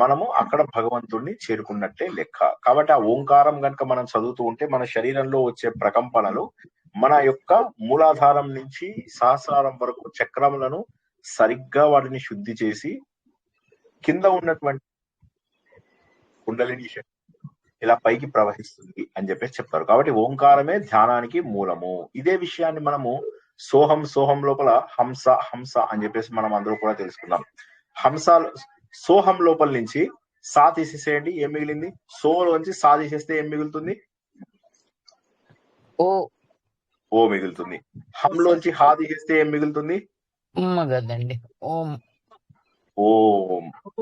మనము అక్కడ భగవంతుడిని చేరుకున్నట్టే లెక్క. కాబట్టి ఆ ఓంకారం కనుక మనం చదువుతూ ఉంటే మన శరీరంలో వచ్చే ప్రకంపనలు మన యొక్క మూలాధారం నుంచి సహస్రారం వరకు చక్రములను సరిగ్గా వాటిని శుద్ధి చేసి కింద ఉన్నటువంటి కుండలిని ఇలా పైకి ప్రవహిస్తుంది అని చెప్పేసి చెప్తారు. కాబట్టి ఓంకారమే ధ్యానానికి మూలము. ఇదే విషయాన్ని మనము సోహం లోపల హంస అని చెప్పేసి మనం అందరూ కూడా తెలుసుకున్నాం. సోహం లోపల నుంచి సా తీసేసేయండి, ఏం మిగిలింది? సోలోంచి సా తీసేస్తే ఏం మిగులుతుంది? ఓ మిగులుతుంది. హంలోంచి హా తీసేస్తే ఏం మిగులుతుంది? ఓం.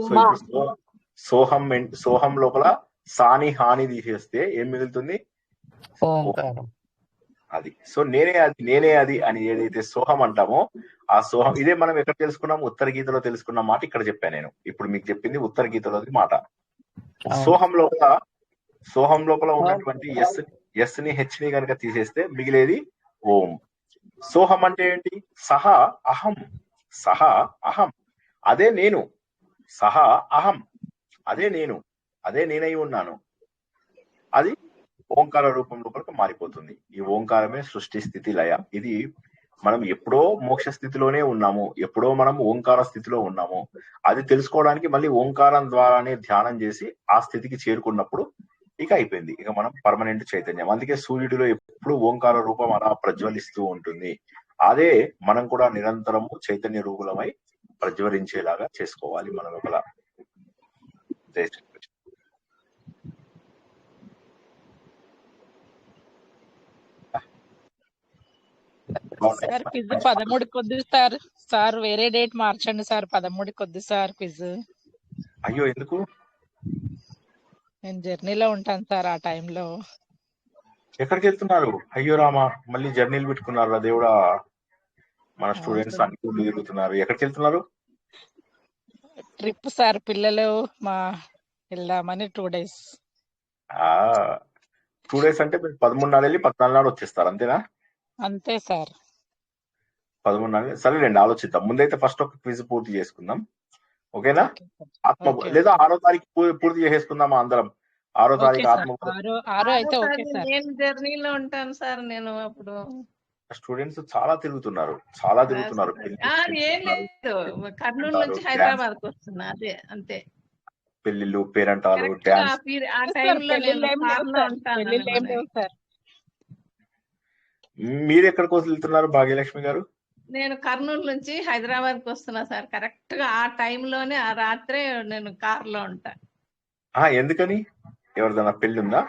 సో ఇప్పుడు సోహం లోపల సాని హాని తీసేస్తే ఏం మిగులుతుంది? అది. సో నేనే అది అని ఏదైతే సోహం అంటామో ఆ సోహం, ఇదే మనం ఎక్కడ తెలుసుకున్నాం? ఉత్తర గీతలో తెలుసుకున్న మాట ఇక్కడ చెప్పాను నేను. ఇప్పుడు మీకు చెప్పింది ఉత్తర గీతలోది మాట. సోహం లోపల ఉన్నటువంటి ఎస్ ని హెచ్ ని కనుక తీసేస్తే మిగిలేది ఓం. సోహం అంటే ఏంటి? సహ అహం, సహ అహం, అదే నేను. సహ అహం, అదే నేను, అదే నేనై ఉన్నాను. అది ఓంకార రూపం లోపలికి మారిపోతుంది. ఈ ఓంకారమే సృష్టి స్థితి లయ. ఇది మనం ఎప్పుడో మోక్ష స్థితిలోనే ఉన్నాము, ఎప్పుడో మనం ఓంకార స్థితిలో ఉన్నాము. అది తెలుసుకోవడానికి మళ్ళీ ఓంకారం ద్వారానే ధ్యానం చేసి ఆ స్థితికి చేరుకున్నప్పుడు ఇక అయిపోయింది, ఇక మనం పర్మనెంట్ చైతన్యం. అందుకే సూర్యుడిలో ఎప్పుడు ఓంకార రూపం అలా ప్రజ్వలిస్తూ ఉంటుంది. అదే మనం కూడా నిరంతరము చైతన్య రూపులమై ప్రజ్వలించేలాగా చేసుకోవాలి మన లోపల. జై శ్రీ కృష్ణ. బాగున్నాయి. సార్ క్విజ్ 13 కొద్ది సార్. సార్ వేరే డేట్ మార్చండి సార్, 13 కొద్ది సార్ క్విజ్. అయ్యో ఎందుకు? నేను జర్నీలో ఉంటాను సార్ ఆ టైంలో. ఎక్కడికి వెళ్తున్నారు? అయ్యో రామా, మళ్ళీ జర్నీలు పెట్టుకున్నారా దేవుడా? మన అవును స్టూడెంట్స్ సార్, అన్ని ఊర్లు తిరుగుతున్నారు. ఎక్కడికి వెళ్తున్నారు? ట్రిప్ సార్, పిల్లలు మా వెళ్దామని 2 days. 2 days అంటే మీరు 13 నాడు వెళ్ళి 14 నాడు వచ్చేస్తారు అంతేనా? అంతే సార్. 13 నాడు సరేలేండి, ఆలోచిద్దాం. ముందైతే ఫస్ట్ ఒక క్విజ్ పూర్తి చేసుకుందాం, ఓకేనా? Okay sir. ఆత్మ ఓకే లేదా 6వ తారీఖు పూర్తి చేసేసుకుందామా అందరం? 6వ ఓకే తారీఖు సార్. ఆత్మ ఆరో ఆరో అయితే ఓకే తారీఖు సార్. నేను జర్నీలో ఉంటాను సార్. నేను అప్పుడు స్టూడెంట్స్ చాలా తిరుగుతున్నారు, చాలా తిరుగుతున్నారు. ఏం లేదు, కర్నూలు నుంచి డ్యాన్స్, హైదరాబాద్ కు వస్తున్నా, అదే అంతే. పెళ్లిళ్ళు, పేరంటాలు, కరెక్ట్ గా డ్యాన్స్. ఆ సార్ టైంలో పెళ్ళిళ్ళు నేను ఏం లేవు కారులో సార్, ఉంటాను. పెళ్ళిళ్ళు ఏం లేవు సార్. మీరు ఎక్కడికి వెళ్తున్నారు భాగ్యలక్ష్మి గారు? నేను కర్నూలు నుంచి హైదరాబాద్ కు వస్తున్నా సార్. కరెక్ట్ గా ఆ టైంలోనే, ఆ రాత్రే నేను కారులో ఉంటా. ఎందుకని? ఎవరిదైనా పెళ్లి ఉందా?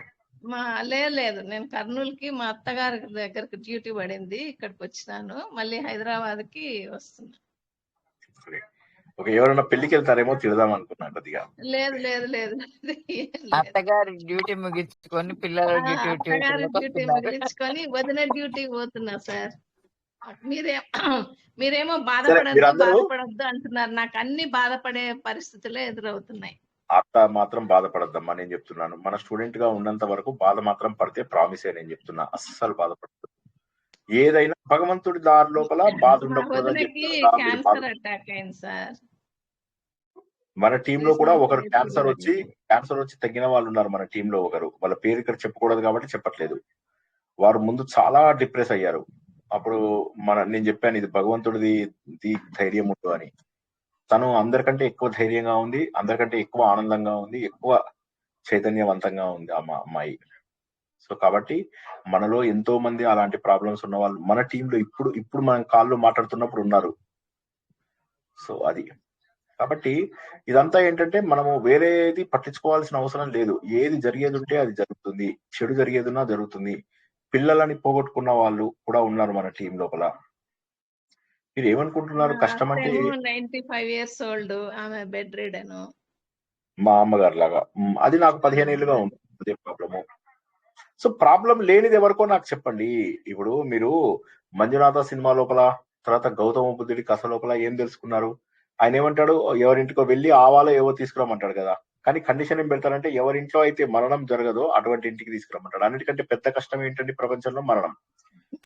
లేదు, నేను కర్నూలుకి మా అత్తగారి దగ్గరకు డ్యూటీ పడింది, ఇక్కడికి వచ్చినాను. మళ్ళీ హైదరాబాద్ కి వస్తున్నా. ఓకే, ఎవరైనా పెళ్లికి వెళ్తారేమో తిడదాం అనుకున్నాను కొద్దిగా. లేదు లేదు లేదు అత్తగారి డ్యూటీ ముగించుకొని పిల్లల అత్తగారి డ్యూటీ డ్యూటీ ముగించుకొని వదిన డ్యూటీకి పోతున్నా సార్. మీరేమో సరే, మీరందరూ బాధపడొద్దు అంటున్నారు. నాకు అన్ని బాధపడే పరిస్థితులే ఎదురవుతున్నాయి. అత్త మాత్రం బాధపడద్దమ్మా, నేను చెప్తున్నాను. మన స్టూడెంట్ గా ఉన్నంత వరకు బాధ మాత్రం పడితే ప్రామిసే, నేను చెప్తున్నా, అస్సలు బాధపడద్దు. ఏదైనా భగవంతుడి దారి లోపల బాధ మా ఉండకూడదని వదినకి చెప్తున్నా. మీరు క్యాన్సర్ అటాక్ అయింది సార్. మన టీమ్ లో కూడా ఒకరు రీసెంట్ క్యాన్సర్ వచ్చి తగ్గిన వాళ్ళు ఉన్నారు మన టీమ్ లో. ఒకరు, వాళ్ళ పేరు ఇక్కడ చెప్పకూడదు కాబట్టి చెప్పట్లేదు. వారు ముందు చాలా డిప్రెస్ అయ్యారు. అప్పుడు నేను చెప్పాను, ఇది భగవంతుడిది ధైర్యం ఉండు అని. తను అందరికంటే ఎక్కువ ధైర్యంగా ఉంది, అందరికంటే ఎక్కువ ఆనందంగా ఉంది, ఎక్కువ చైతన్యవంతంగా ఉంది ఆ అమ్మాయి. సో కాబట్టి మనలో ఎంతో మంది అలాంటి ప్రాబ్లమ్స్ ఉన్న వాళ్ళు మన టీంలో ఇప్పుడు మనం కాల్లో మాట్లాడుతున్నప్పుడు ఉన్నారు. సో అది కాబట్టి ఇదంతా ఏంటంటే మనము వేరేది పట్టించుకోవాల్సిన అవసరం లేదు. ఏది జరిగేది ఉంటే అది జరుగుతుంది, చెడు జరిగేది ఉన్నా జరుగుతుంది. పిల్లలని పోగొట్టుకున్న వాళ్ళు కూడా ఉన్నారు మన టీం లోపల. మీరు ఏమనుకుంటున్నారు? కష్టం అంటే 95 years old, ఆమె బెడ్ రిడెన్. మా అమ్మగారు లాగా. అది నాకు 15 ఏళ్ళుగా ఉంది అదే ప్రాబ్లము. సో ప్రాబ్లం లేనిది ఎవరికో నాకు చెప్పండి. ఇప్పుడు మీరు మంజునాథ సినిమా లోపల, తర్వాత గౌతమ బుద్ధుడి కథ లోపల ఏం తెలుసుకున్నారు? ఆయన ఏమంటాడు, ఎవరింటికో వెళ్ళి ఆవాలో ఏవో తీసుకురమ్మంటాడు కదా. కానీ కండిషన్ ఏం పెడతారంటే, ఎవరింట్లో అయితే మరణం జరగదో అటువంటి ఇంటికి తీసుకురమ్మంటాడు. అన్నిటికంటే పెద్ద కష్టం ఏంటంటే ప్రపంచంలో మరణం.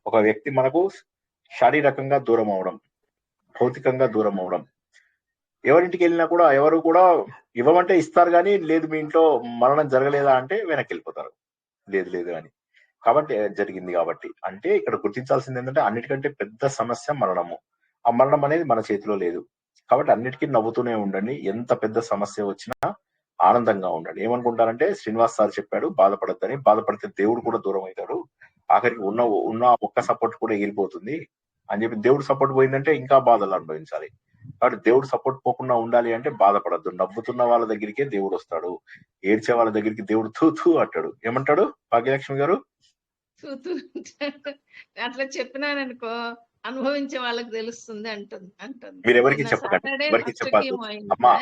ఒక వ్యక్తి మనకు శారీరకంగా దూరం అవడం, భౌతికంగా దూరం అవడం. ఎవరింటికి వెళ్ళినా కూడా ఎవరు కూడా ఇవ్వమంటే ఇస్తారు, కానీ లేదు మీ ఇంట్లో మరణం జరగలేదా అంటే వెనక్కి వెళ్ళిపోతారు, లేదు అని. కాబట్టి జరిగింది కాబట్టి. అంటే ఇక్కడ గుర్తించాల్సింది ఏంటంటే, అన్నిటికంటే పెద్ద సమస్య మరణము. ఆ మరణం అనేది మన చేతిలో లేదు. కాబట్టి అన్నిటికీ నవ్వుతూనే ఉండండి. ఎంత పెద్ద సమస్య వచ్చినా ఆనందంగా ఉండండి. ఏమనుకుంటారంటే, శ్రీనివాస్ సార్ చెప్పాడు బాధపడద్దని. బాధపడితే దేవుడు కూడా దూరం అవుతాడు, ఆఖరికి ఉన్న ఒక్క సపోర్ట్ కూడా ఎగిరిపోతుంది అని చెప్పి. దేవుడు సపోర్ట్ పోయిందంటే ఇంకా బాధలు అనుభవించాలి. కాబట్టి దేవుడు సపోర్ట్ పోకుండా ఉండాలి అంటే బాధపడద్దు. నవ్వుతున్న వాళ్ళ దగ్గరికే దేవుడు వస్తాడు, ఏడ్చే వాళ్ళ దగ్గరికి దేవుడు తూ అంటాడు. ఏమంటాడు భాగ్యలక్ష్మి గారు? అట్లా చెప్పినాననుకో, అనుభవించే వాళ్ళకి తెలుస్తుంది అంటుంది. మీరు ఎవరికి చెప్పకండి, ఎవరికి చెప్పద్దు అమ్మా.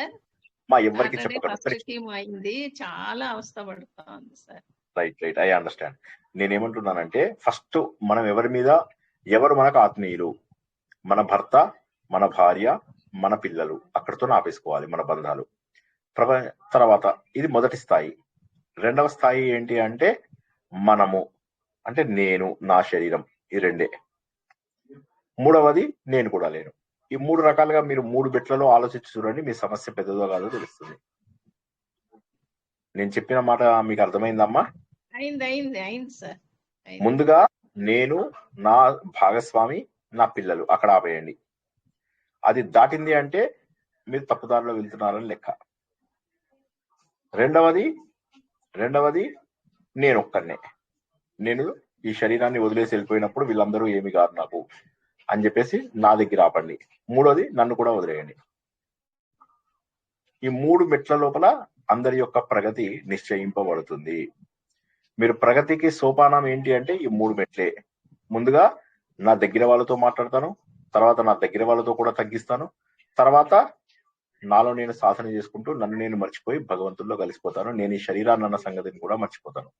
ఎవరికి చెప్పకండి. అయింది, చాలా అవస్థ పడుతా ఉంది సార్. Right, I understand. నేనేమంటున్నానంటే, ఫస్ట్ మనం ఎవరి మీద, ఎవరు మనకు ఆత్మీయులు, మన భర్త, మన భార్య, మన పిల్లలు, అక్కడితో ఆపేసుకోవాలి మన బంధాలు. తర్వాత ఇది మొదటి స్థాయి. రెండవ స్థాయి ఏంటి అంటే, మనము అంటే నేను, నా శరీరం, ఈ రెండే. మూడవది నేను కూడా లేను. ఈ 3 రకాలుగా మీరు 3 బెట్లలో ఆలోచించి చూడండి, మీ సమస్య పెద్దదో కాదో తెలుస్తుంది. నేను చెప్పిన మాట మీకు అర్థమైందమ్మా? అయింది సార్. ముందుగా నేను, నా భాగస్వామి, నా పిల్లలు అక్కడ ఆపేయండి. అది దాటింది అంటే మీరు తప్పుదారిలో వెళ్తున్నారని లెక్క. రెండవది నేను ఒక్కనే. నేను ఈ శరీరాన్ని వదిలేసి వెళ్ళిపోయినప్పుడు వీళ్ళందరూ ఏమి కాదు నాకు అని చెప్పేసి నా దగ్గర ఆపండి. మూడోది నన్ను కూడా వదిలేయండి. ఈ 3 మెట్ల లోపల అందరి యొక్క ప్రగతి నిశ్చయింపబడుతుంది. మీరు ప్రగతికి సోపానం ఏంటి అంటే ఈ 3 మెట్లే. ముందుగా నా దగ్గర వాళ్ళతో మాట్లాడతాను, తర్వాత నా దగ్గర వాళ్ళతో కూడా తగ్గిస్తాను, తర్వాత నాలో నేను సాధన చేసుకుంటూ నన్ను నేను మర్చిపోయి భగవంతుల్లో కలిసిపోతాను. నేను ఈ శరీరాన్ని అన్న సంగతిని కూడా మర్చిపోతాను.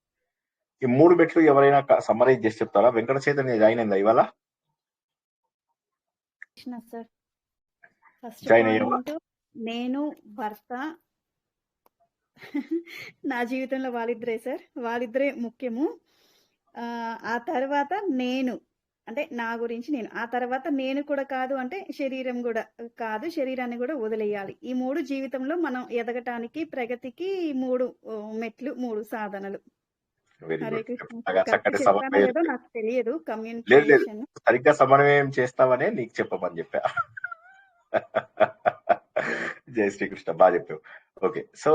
ఈ 3 మెట్లు ఎవరైనా సమ్మరైజ్ చేసి చెప్తారా? వెంకట చైతన్య జాయిన్ అయిందా ఇవాళ? సార్ ఫస్ట్ జాయిన్ అయ్యావా? పాయింట్ నేను భర్త నా జీవితంలో వాళ్ళిద్దరే సార్, వాళ్ళిద్దరే ముఖ్యము. ఆ తర్వాత నేను అంటే నా గురించి నేను, ఆ తర్వాత నేను కూడా కాదు అంటే శరీరం కూడా కాదు, శరీరాన్ని కూడా వదిలేయాలి. ఈ 3 జీవితంలో మనం ఎదగటానికి ప్రగతికి 3 మెట్లు, 3 సాధనలు. Very Hare good. కృష్ణ. చక్కగా చక్కటి చెప్పానో సమన్వయం. లేదో నాకు తెలియదు, లేదు కమ్యూనికేషన్. సరిగ్గా సమన్వయం చేస్తావనే నీకు చెప్పమని చెప్పా. జై శ్రీకృష్ణ, బాగా చెప్పావు. ఓకే, సో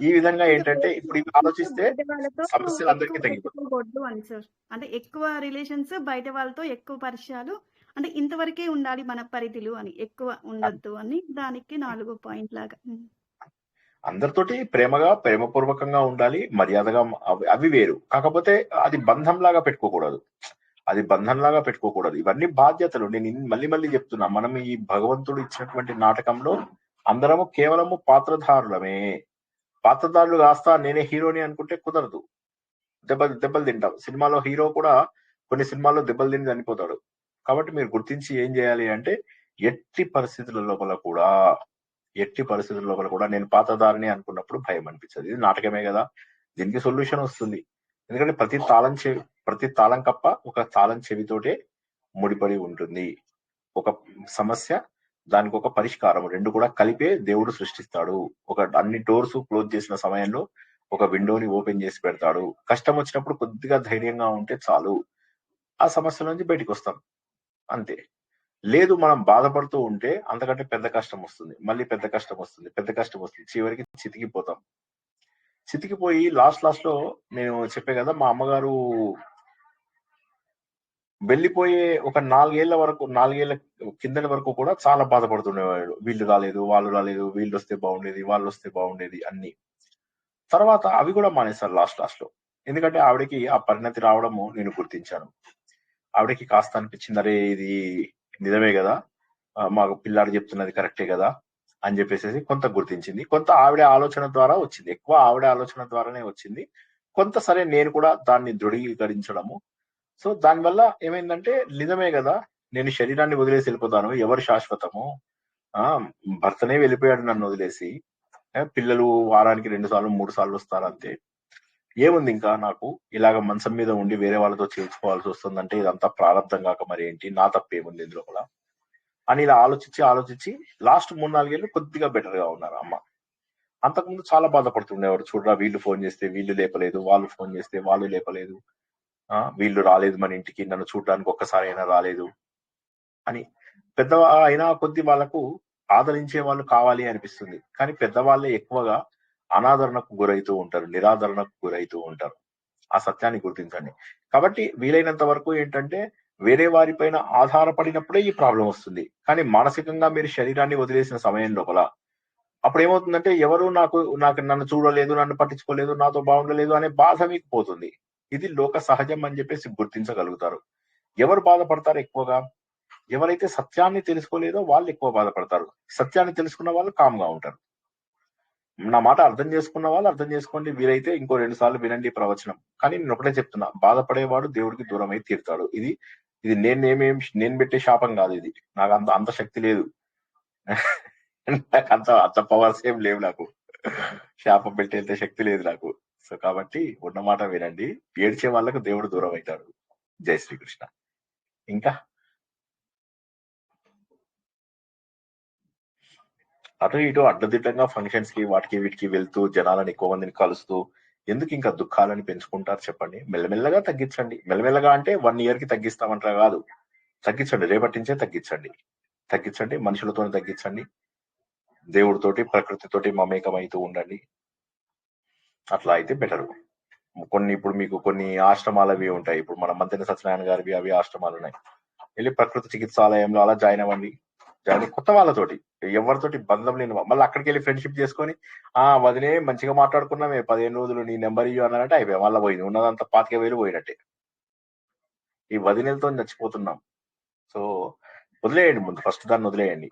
ఈ విధంగా ఏంటంటే ఇప్పుడు ఇవి ఆలోచిస్తే బయట వాళ్ళతో సమస్యలు అందరికీ ఎక్కువ తగ్గిపోతాయి. పెట్టుకోకూడదు అని సార్. అంటే ఎక్కువ రిలేషన్స్ బయట వాళ్ళతో ఎక్కువ పరిచయాలు అంటే ఇంతవరకే ఉండాలి మన పరిధిలు అని, ఎక్కువ ఉండొద్దు అని, దానికి 4 పాయింట్ లాగా. అందరితోటి ప్రేమపూర్వకంగా ఉండాలి, మర్యాదగా అవి వేరు. కాకపోతే అది బంధంలాగా పెట్టుకోకూడదు. ఇవన్నీ బాధ్యతలు. నేను మళ్ళీ చెప్తున్నా, మనం ఈ భగవంతుడు ఇచ్చినటువంటి నాటకంలో అందరము కేవలము పాత్రధారులమే. పాత్రధారులు కాస్త నేనే హీరోని అనుకుంటే కుదరదు. దెబ్బలు తింటాం. సినిమాలో హీరో కూడా కొన్ని సినిమాల్లో దెబ్బలు తిని చనిపోతాడు. కాబట్టి మీరు గుర్తించి ఏం చేయాలి అంటే ఎట్టి పరిస్థితుల లోపల కూడా నేను పాత్రధారిని అనుకున్నప్పుడు భయం అనిపించదు. ఇది నాటకమే కదా, దీనికి సొల్యూషన్ వస్తుంది. ఎందుకంటే ప్రతి తాళం కప్ప ఒక తాళం చెవితోటే ముడిపడి ఉంటుంది. ఒక సమస్య, దానికి ఒక పరిష్కారం, 2 కూడా కలిపే దేవుడు సృష్టిస్తాడు. అన్ని డోర్స్ క్లోజ్ చేసిన సమయంలో ఒక విండోని ఓపెన్ చేసి పెడతాడు. కష్టం వచ్చినప్పుడు కొద్దిగా ధైర్యంగా ఉంటే చాలు, ఆ సమస్య నుంచి బయటకు వస్తాం అంతే. లేదు మనం బాధపడుతూ ఉంటే అంతకంటే పెద్ద కష్టం వస్తుంది, మళ్ళీ పెద్ద కష్టం వస్తుంది, చివరికి చితికిపోయి లాస్ట్ లో నేను చెప్పే కదా, మా అమ్మగారు వెళ్ళిపోయే ఒక 4 ఏళ్ల కిందటి వరకు కూడా చాలా బాధపడుతుండేవాడు. వీళ్ళు రాలేదు, వాళ్ళు రాలేదు, వీళ్ళు వస్తే బాగుండేది, వాళ్ళు వస్తే బాగుండేది అన్ని. తర్వాత అవి కూడా మానేశారు లాస్ట్ లో. ఎందుకంటే ఆవిడకి ఆ పరిణతి రావడము నేను గుర్తించాను. ఆవిడకి కాస్త అనిపించింది, అరే ఇది నిజమే కదా, మాకు పిల్లాడు చెప్తున్నది కరెక్టే కదా అని చెప్పేసి కొంత గుర్తించింది. కొంత ఆవిడ ఆలోచన ద్వారా వచ్చింది, ఎక్కువ ఆవిడ ఆలోచన ద్వారానే వచ్చింది. కొంత సరే నేను కూడా దాన్ని దృఢీకరించడము. సో దానివల్ల ఏమైందంటే నిజమే కదా, నేను శరీరాన్ని వదిలేసి వెళ్ళిపోతాను, ఎవరు శాశ్వతము, భర్తనే వెళ్ళిపోయాడు నన్ను వదిలేసి, పిల్లలు వారానికి 2 సార్లు 3 సార్లు వస్తారు అంతే, ఏముంది ఇంకా నాకు ఇలాగ మంచం మీద ఉండి వేరే వాళ్ళతో చేర్చుకోవాల్సి వస్తుందంటే ఇదంతా ప్రారంభం కాక మరి ఏంటి, నా తప్పేముంది ఇందులో కూడా అని ఇలా ఆలోచించి లాస్ట్ 3-4 ఏళ్ళు కొద్దిగా బెటర్ గా ఉన్నారు అమ్మ. అంతకుముందు చాలా బాధపడుతుండేవారు. చూడరా, వీళ్ళు ఫోన్ చేస్తే వీళ్ళు లేపలేదు, వాళ్ళు ఫోన్ చేస్తే వాళ్ళు లేపలేదు, వీళ్ళు రాలేదు మన ఇంటికి, నన్ను చూడడానికి ఒక్కసారి అయినా రాలేదు అని. పెద్ద అయినా కొద్ది వాళ్ళకు ఆదరించే వాళ్ళు కావాలి అనిపిస్తుంది. కానీ పెద్దవాళ్ళే ఎక్కువగా అనాదరణకు గురైతూ ఉంటారు, నిరాదరణకు గురైతూ ఉంటారు. ఆ సత్యాన్ని గుర్తించండి. కాబట్టి వీలైనంత వరకు ఏంటంటే వేరే వారిపైన ఆధారపడినప్పుడే ఈ ప్రాబ్లం వస్తుంది. కానీ మానసికంగా మీరు శరీరాన్ని వదిలేసిన సమయం లోపల అప్పుడు ఏమవుతుందంటే ఎవరు నన్ను చూడలేదు, నన్ను పట్టించుకోలేదు, నాతో బాగుండలేదు అనే బాధ మీకు పోతుంది. ఇది లోక సహజం అని చెప్పేసి గుర్తించగలుగుతారు. ఎవరు బాధపడతారు ఎక్కువగా? ఎవరైతే సత్యాన్ని తెలుసుకోలేదో వాళ్ళు ఎక్కువ బాధపడతారు. సత్యాన్ని తెలుసుకున్న వాళ్ళు కామ్గా ఉంటారు. నా మాట అర్థం చేసుకున్న వాళ్ళు అర్థం చేసుకోండి, వీలైతే ఇంకో 2 సార్లు వినండి ప్రవచనం. కానీ నేను ఒకటే చెప్తున్నా, బాధపడేవాడు దేవుడికి దూరం అయి తీరుతాడు. ఇది నేను పెట్టే శాపం కాదు. ఇది నాకు అంత శక్తి లేదు, నాకు అంత పవర్స్ ఏం లేవు, నాకు శాపం పెట్టేంత శక్తి లేదు నాకు. సో కాబట్టి ఉన్న మాట వినండి, ఏడ్చే వాళ్ళకు దేవుడు దూరం అవుతాడు. జై శ్రీకృష్ణ. ఇంకా అటు ఇటు అడ్డదిడ్డంగా ఫంక్షన్స్ కి వాటికి వీటికి వెళ్తూ జనాలను ఎక్కువ మందిని కలుస్తూ ఎందుకు ఇంకా దుఃఖాలని పెంచుకుంటారు చెప్పండి? మెల్లమెల్లగా తగ్గించండి. మెల్లమెల్లగా అంటే 1 year కి తగ్గిస్తామంటా కాదు, తగ్గించండి. రేపటి నుంచే తగ్గించండి. మనుషులతో తగ్గించండి. దేవుడితోటి ప్రకృతితోటి మమేకమైతూ ఉండండి. అట్లా అయితే బెటర్. ఇప్పుడు మీకు కొన్ని ఆశ్రమాలు అవి ఉంటాయి. ఇప్పుడు మన మంత్రి సత్యనారాయణ గారివి అవి ఆశ్రమాలు ఉన్నాయి. వెళ్ళి ప్రకృతి చికిత్సాలయంలో అలా జాయిన్ అవ్వండి. కొత్త వాళ్ళతోటి, ఎవరితోటి బంధం లేని మళ్ళీ అక్కడికి వెళ్ళి ఫ్రెండ్షిప్ చేసుకొని వదిలే మంచిగా మాట్లాడుకున్నామే 15 రోజులు నీ నెంబర్ ఇవ్వు అన్నారంటే అయిపోయి మళ్ళీ పోయింది. ఉన్నదంతా 25,000 పోయినట్టే. ఈ వదినలతో చచ్చిపోతున్నాం. సో వదిలేయండి, ముందు ఫస్ట్ దాన్ని వదిలేయండి.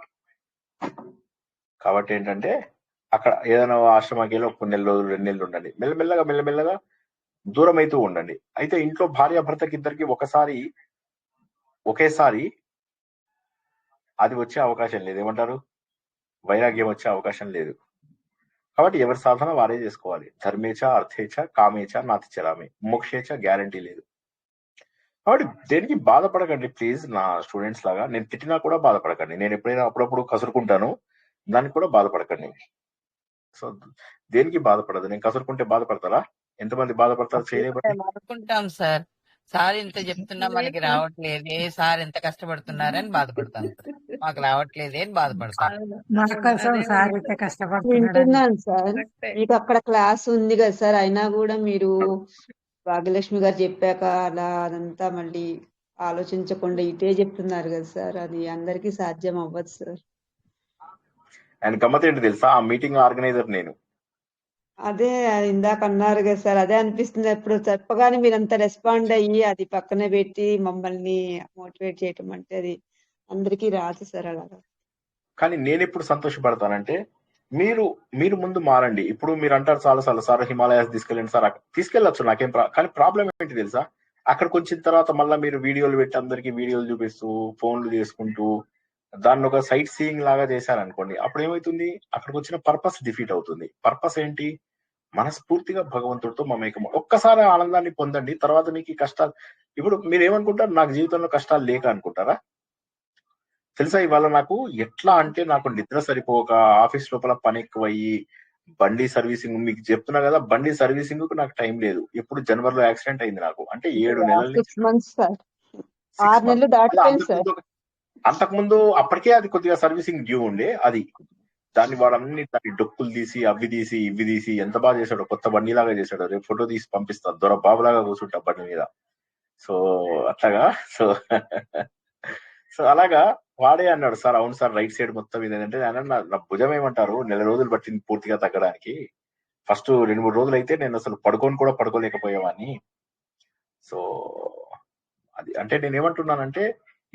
కాబట్టి ఏంటంటే అక్కడ ఏదైనా ఆశ్రమాకి వెళ్ళి ఒక 1 నెల రోజులు 2 నెలలు ఉండండి. మెల్లమెల్లగా దూరం అవుతూ ఉండండి. అయితే ఇంట్లో భార్యాభర్తకి ఇద్దరికి ఒకేసారి అది వచ్చే అవకాశం లేదు. ఏమంటారు? వైరాగ్యం వచ్చే అవకాశం లేదు. కాబట్టి ఎవరి సాధన వారే చేసుకోవాలి. ధర్మేచ అర్థేచ కామేచ నాతిచరామి, మోక్షేచ గ్యారంటీ లేదు. కాబట్టి దేనికి బాధపడకండి ప్లీజ్. నా స్టూడెంట్స్ లాగా నేను తిట్టినా కూడా బాధపడకండి. నేను ఎప్పుడైనా అప్పుడప్పుడు కసురుకుంటాను, దానికి కూడా బాధపడకండి. సో దేనికి బాధపడదు. నేను కసురుకుంటే బాధపడతారా? ఎంతమంది బాధపడతారు? చేయలేబట్టి అనుకుంటాం సార్. సార్ ఇంత చెప్తున్నా మనకి రావట్లేదే, సార్ ఎంత కష్టపడుతున్నారని బాధపడతాం. మాకు రావట్లేదే అని బాధపడతాం. మా కోసం సార్ ఇంత కష్టపడుతున్నాడు. వింటున్నాను సార్. కరెక్టే. మీకు అక్కడ క్లాస్ ఉంది కదా సార్, అయినా కూడా మీరు భాగ్యలక్ష్మి గారు చెప్పాక అలా అదంతా మళ్ళీ ఆలోచించకుండా ఇటే చెప్తున్నారు కదా సార్. అది అందరికీ సాధ్యం అవ్వదు సార్. ఆయన గమ్మత్ ఏంటి తెలుసా? ఆ మీటింగ్ ఆర్గనైజర్ నేను. అదే అది ఇందాక అన్నారు కదా సార్, అదే అనిపిస్తుంది. ఎప్పుడు చెప్పగానే మీరంతా రెస్పాండ్ అయ్యి అది పక్కన పెట్టి మమ్మల్ని మోటివేట్ చేయటం అంటే అది అందరికీ రాదు సార్ అలాగా. కానీ నేను ఎప్పుడు సంతోషపడతానంటే మీరు ముందు మారండి. ఇప్పుడు మీరు అంటారు చాలాసార్లు, సార్ హిమాలయాస్ తీసుకెళ్ళండి సార్. తీసుకెళ్ళచ్చు, నాకేం కానీ ప్రాబ్లం ఏంటి తెలుసా? అక్కడికి వచ్చిన తర్వాత మళ్ళీ మీరు వీడియోలు పెట్టి అందరికి వీడియోలు చూపిస్తూ ఫోన్లు చేసుకుంటూ దాన్ని ఒక సైట్ సీయింగ్ లాగా చేశారనుకోండి, అప్పుడు ఏమవుతుంది? అక్కడికి వచ్చిన పర్పస్ డిఫీట్ అవుతుంది. పర్పస్ ఏంటి? మనస్ఫూర్తిగా భగవంతుడితో మమేకం. ఒక్కసారి ఆనందాన్ని పొందండి, తర్వాత మీకు ఈ కష్టాలు. ఇప్పుడు మీరు ఏమనుకుంటారు? నాకు జీవితంలో కష్టాలు లేక అనుకుంటారా? తెలుసా, ఇవాళ నాకు ఎట్లా అంటే నాకు నిద్ర సరిపోక ఆఫీస్ లోపల పని ఎక్కువయ్యి బండి సర్వీసింగ్, మీకు చెప్తున్నా కదా, బండి సర్వీసింగ్ కు నాకు టైం లేదు. ఎప్పుడు జనవరిలో యాక్సిడెంట్ అయింది నాకు. అంటే 7 నెలల నుంచి 6 months సార్, 6 6 నెలలు months. దాటిపోయింది సార్. అంతకుముందు అప్పటికే అది కొద్దిగా సర్వీసింగ్ డ్యూ ఉండే. అది దాన్ని వాడన్ని దాన్ని డొక్కులు తీసి అవి తీసి ఇవి తీసి ఎంత బాగా చేశాడు. కొత్త బండి లాగా చేశాడు. రేపు ఫోటో తీసి పంపిస్తా. దొర బాబులాగా కూర్చుంటా బండి మీద. సో అట్లాగా సో అలాగా వాడే అన్నాడు, సార్ అవును సార్ రైట్ సైడ్ మొత్తం ఇదేంటంటే నా భుజం ఏమంటారు 1 నెల రోజులు పట్టింది పూర్తిగా తగ్గడానికి. ఫస్ట్ 2-3 రోజులు అయితే నేను అసలు పడుకోలేకపోయేవాడిని. సో అది అంటే నేను ఏమంటున్నానంటే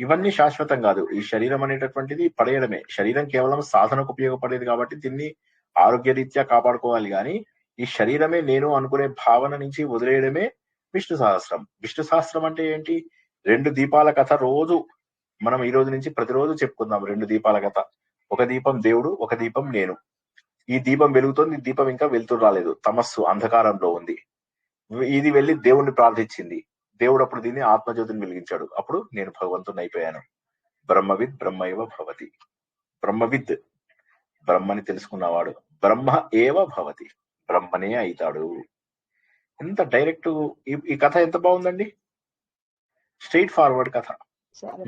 ఇవన్నీ శాశ్వతం కాదు. ఈ శరీరం అనేటటువంటిది పడేయడమే. శరీరం కేవలం సాధనకు ఉపయోగపడేది కాబట్టి దీన్ని ఆరోగ్యరీత్యా కాపాడుకోవాలి. కానీ ఈ శరీరమే నేను అనుకునే భావన నుంచి వదిలేయడమే విష్ణు సహస్రం. విష్ణు సహస్రం అంటే ఏంటి? 2 దీపాల కథ రోజు మనం ఈ రోజు నుంచి ప్రతిరోజు చెప్పుకుందాం. 2 దీపాల కథ. ఒక దీపం దేవుడు, ఒక దీపం నేను. ఈ దీపం వెలుగుతోంది, ఈ దీపం ఇంకా వెలుతురు రాలేదు, తమస్సు అంధకారంలో ఉంది. ఇది వెళ్ళి దేవుణ్ణి ప్రార్థించింది. దేవుడు అప్పుడు దీన్ని ఆత్మజ్యోతిని వెలిగించాడు. అప్పుడు నేను భగవంతుని అయిపోయాను. బ్రహ్మవిద్ బ్రహ్మైవ భవతి. బ్రహ్మవిద్ బ్రహ్మని తెలుసుకున్నవాడు బ్రహ్మ ఏవ భవతి, బ్రహ్మనే అయితాడు. ఎంత డైరెక్ట్ ఈ కథ ఎంత బాగుందండి. స్ట్రైట్ ఫార్వర్డ్ కథ.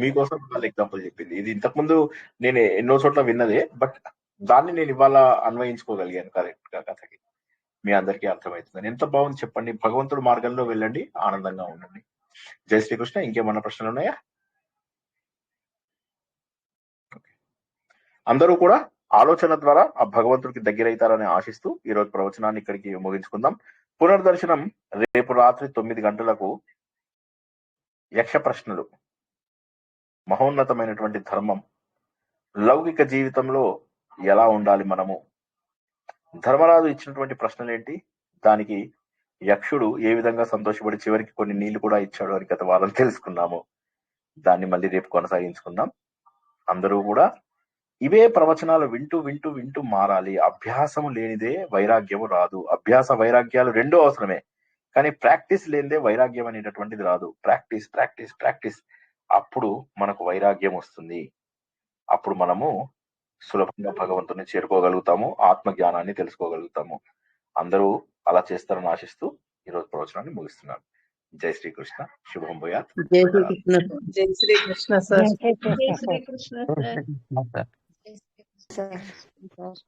మీకోసం వాళ్ళ ఎగ్జాంపుల్ చెప్పింది. ఇది ఇంతకుముందు నేను ఎన్నో చోట్ల విన్నదే, బట్ దాన్ని నేను ఇవాళ అన్వయించుకోగలిగాను కరెక్ట్ గా కథకి. మీ అందరికీ అర్థమవుతుందని. ఎంత బాగుంది చెప్పండి. భగవంతుడు మార్గంలో వెళ్ళండి, ఆనందంగా ఉండండి. జై శ్రీకృష్ణ. ఇంకేమన్నా ప్రశ్నలు ఉన్నాయా? అందరూ కూడా ఆలోచన ద్వారా ఆ భగవంతుడికి దగ్గరైతారని ఆశిస్తూ ఈ రోజు ప్రవచనాన్ని ఇక్కడికి ముగించుకుందాం. పునర్దర్శనం రేపు రాత్రి 9 గంటలకు. యక్ష ప్రశ్నలు, మహోన్నతమైనటువంటి ధర్మం, లౌకిక జీవితంలో ఎలా ఉండాలి మనము, ధర్మరాజు ఇచ్చినటువంటి ప్రశ్నలు ఏంటి, దానికి యక్షుడు ఏ విధంగా సంతోషపడి చివరికి కొన్ని నీళ్లు కూడా ఇచ్చాడు అని గత వారం తెలుసుకున్నాము. దాన్ని మళ్ళీ రేపు కొనసాగించుకుందాం. అందరూ కూడా ఇవే ప్రవచనాలు వింటూ వింటూ వింటూ మారాలి. అభ్యాసము లేనిదే వైరాగ్యము రాదు. అభ్యాస వైరాగ్యాలు 2 అవసరమే. కానీ ప్రాక్టీస్ లేనిదే వైరాగ్యం అనేటటువంటిది రాదు. ప్రాక్టీస్ ప్రాక్టీస్ ప్రాక్టీస్, అప్పుడు మనకు వైరాగ్యం వస్తుంది. అప్పుడు మనము సులభంగా భగవంతుని చేరుకోగలుగుతాము, ఆత్మ జ్ఞానాన్ని తెలుసుకోగలుగుతాము. అందరూ అలా చేస్తారని ఆశిస్తూ ఈరోజు ప్రవచనాన్ని ముగిస్తున్నాను. జై శ్రీకృష్ణ, శుభం భూయాత్. జై శ్రీకృష్ణ. జై శ్రీకృష్ణ సార్. జై శ్రీకృష్ణ జై sir. Srikrishna sir. Sir sir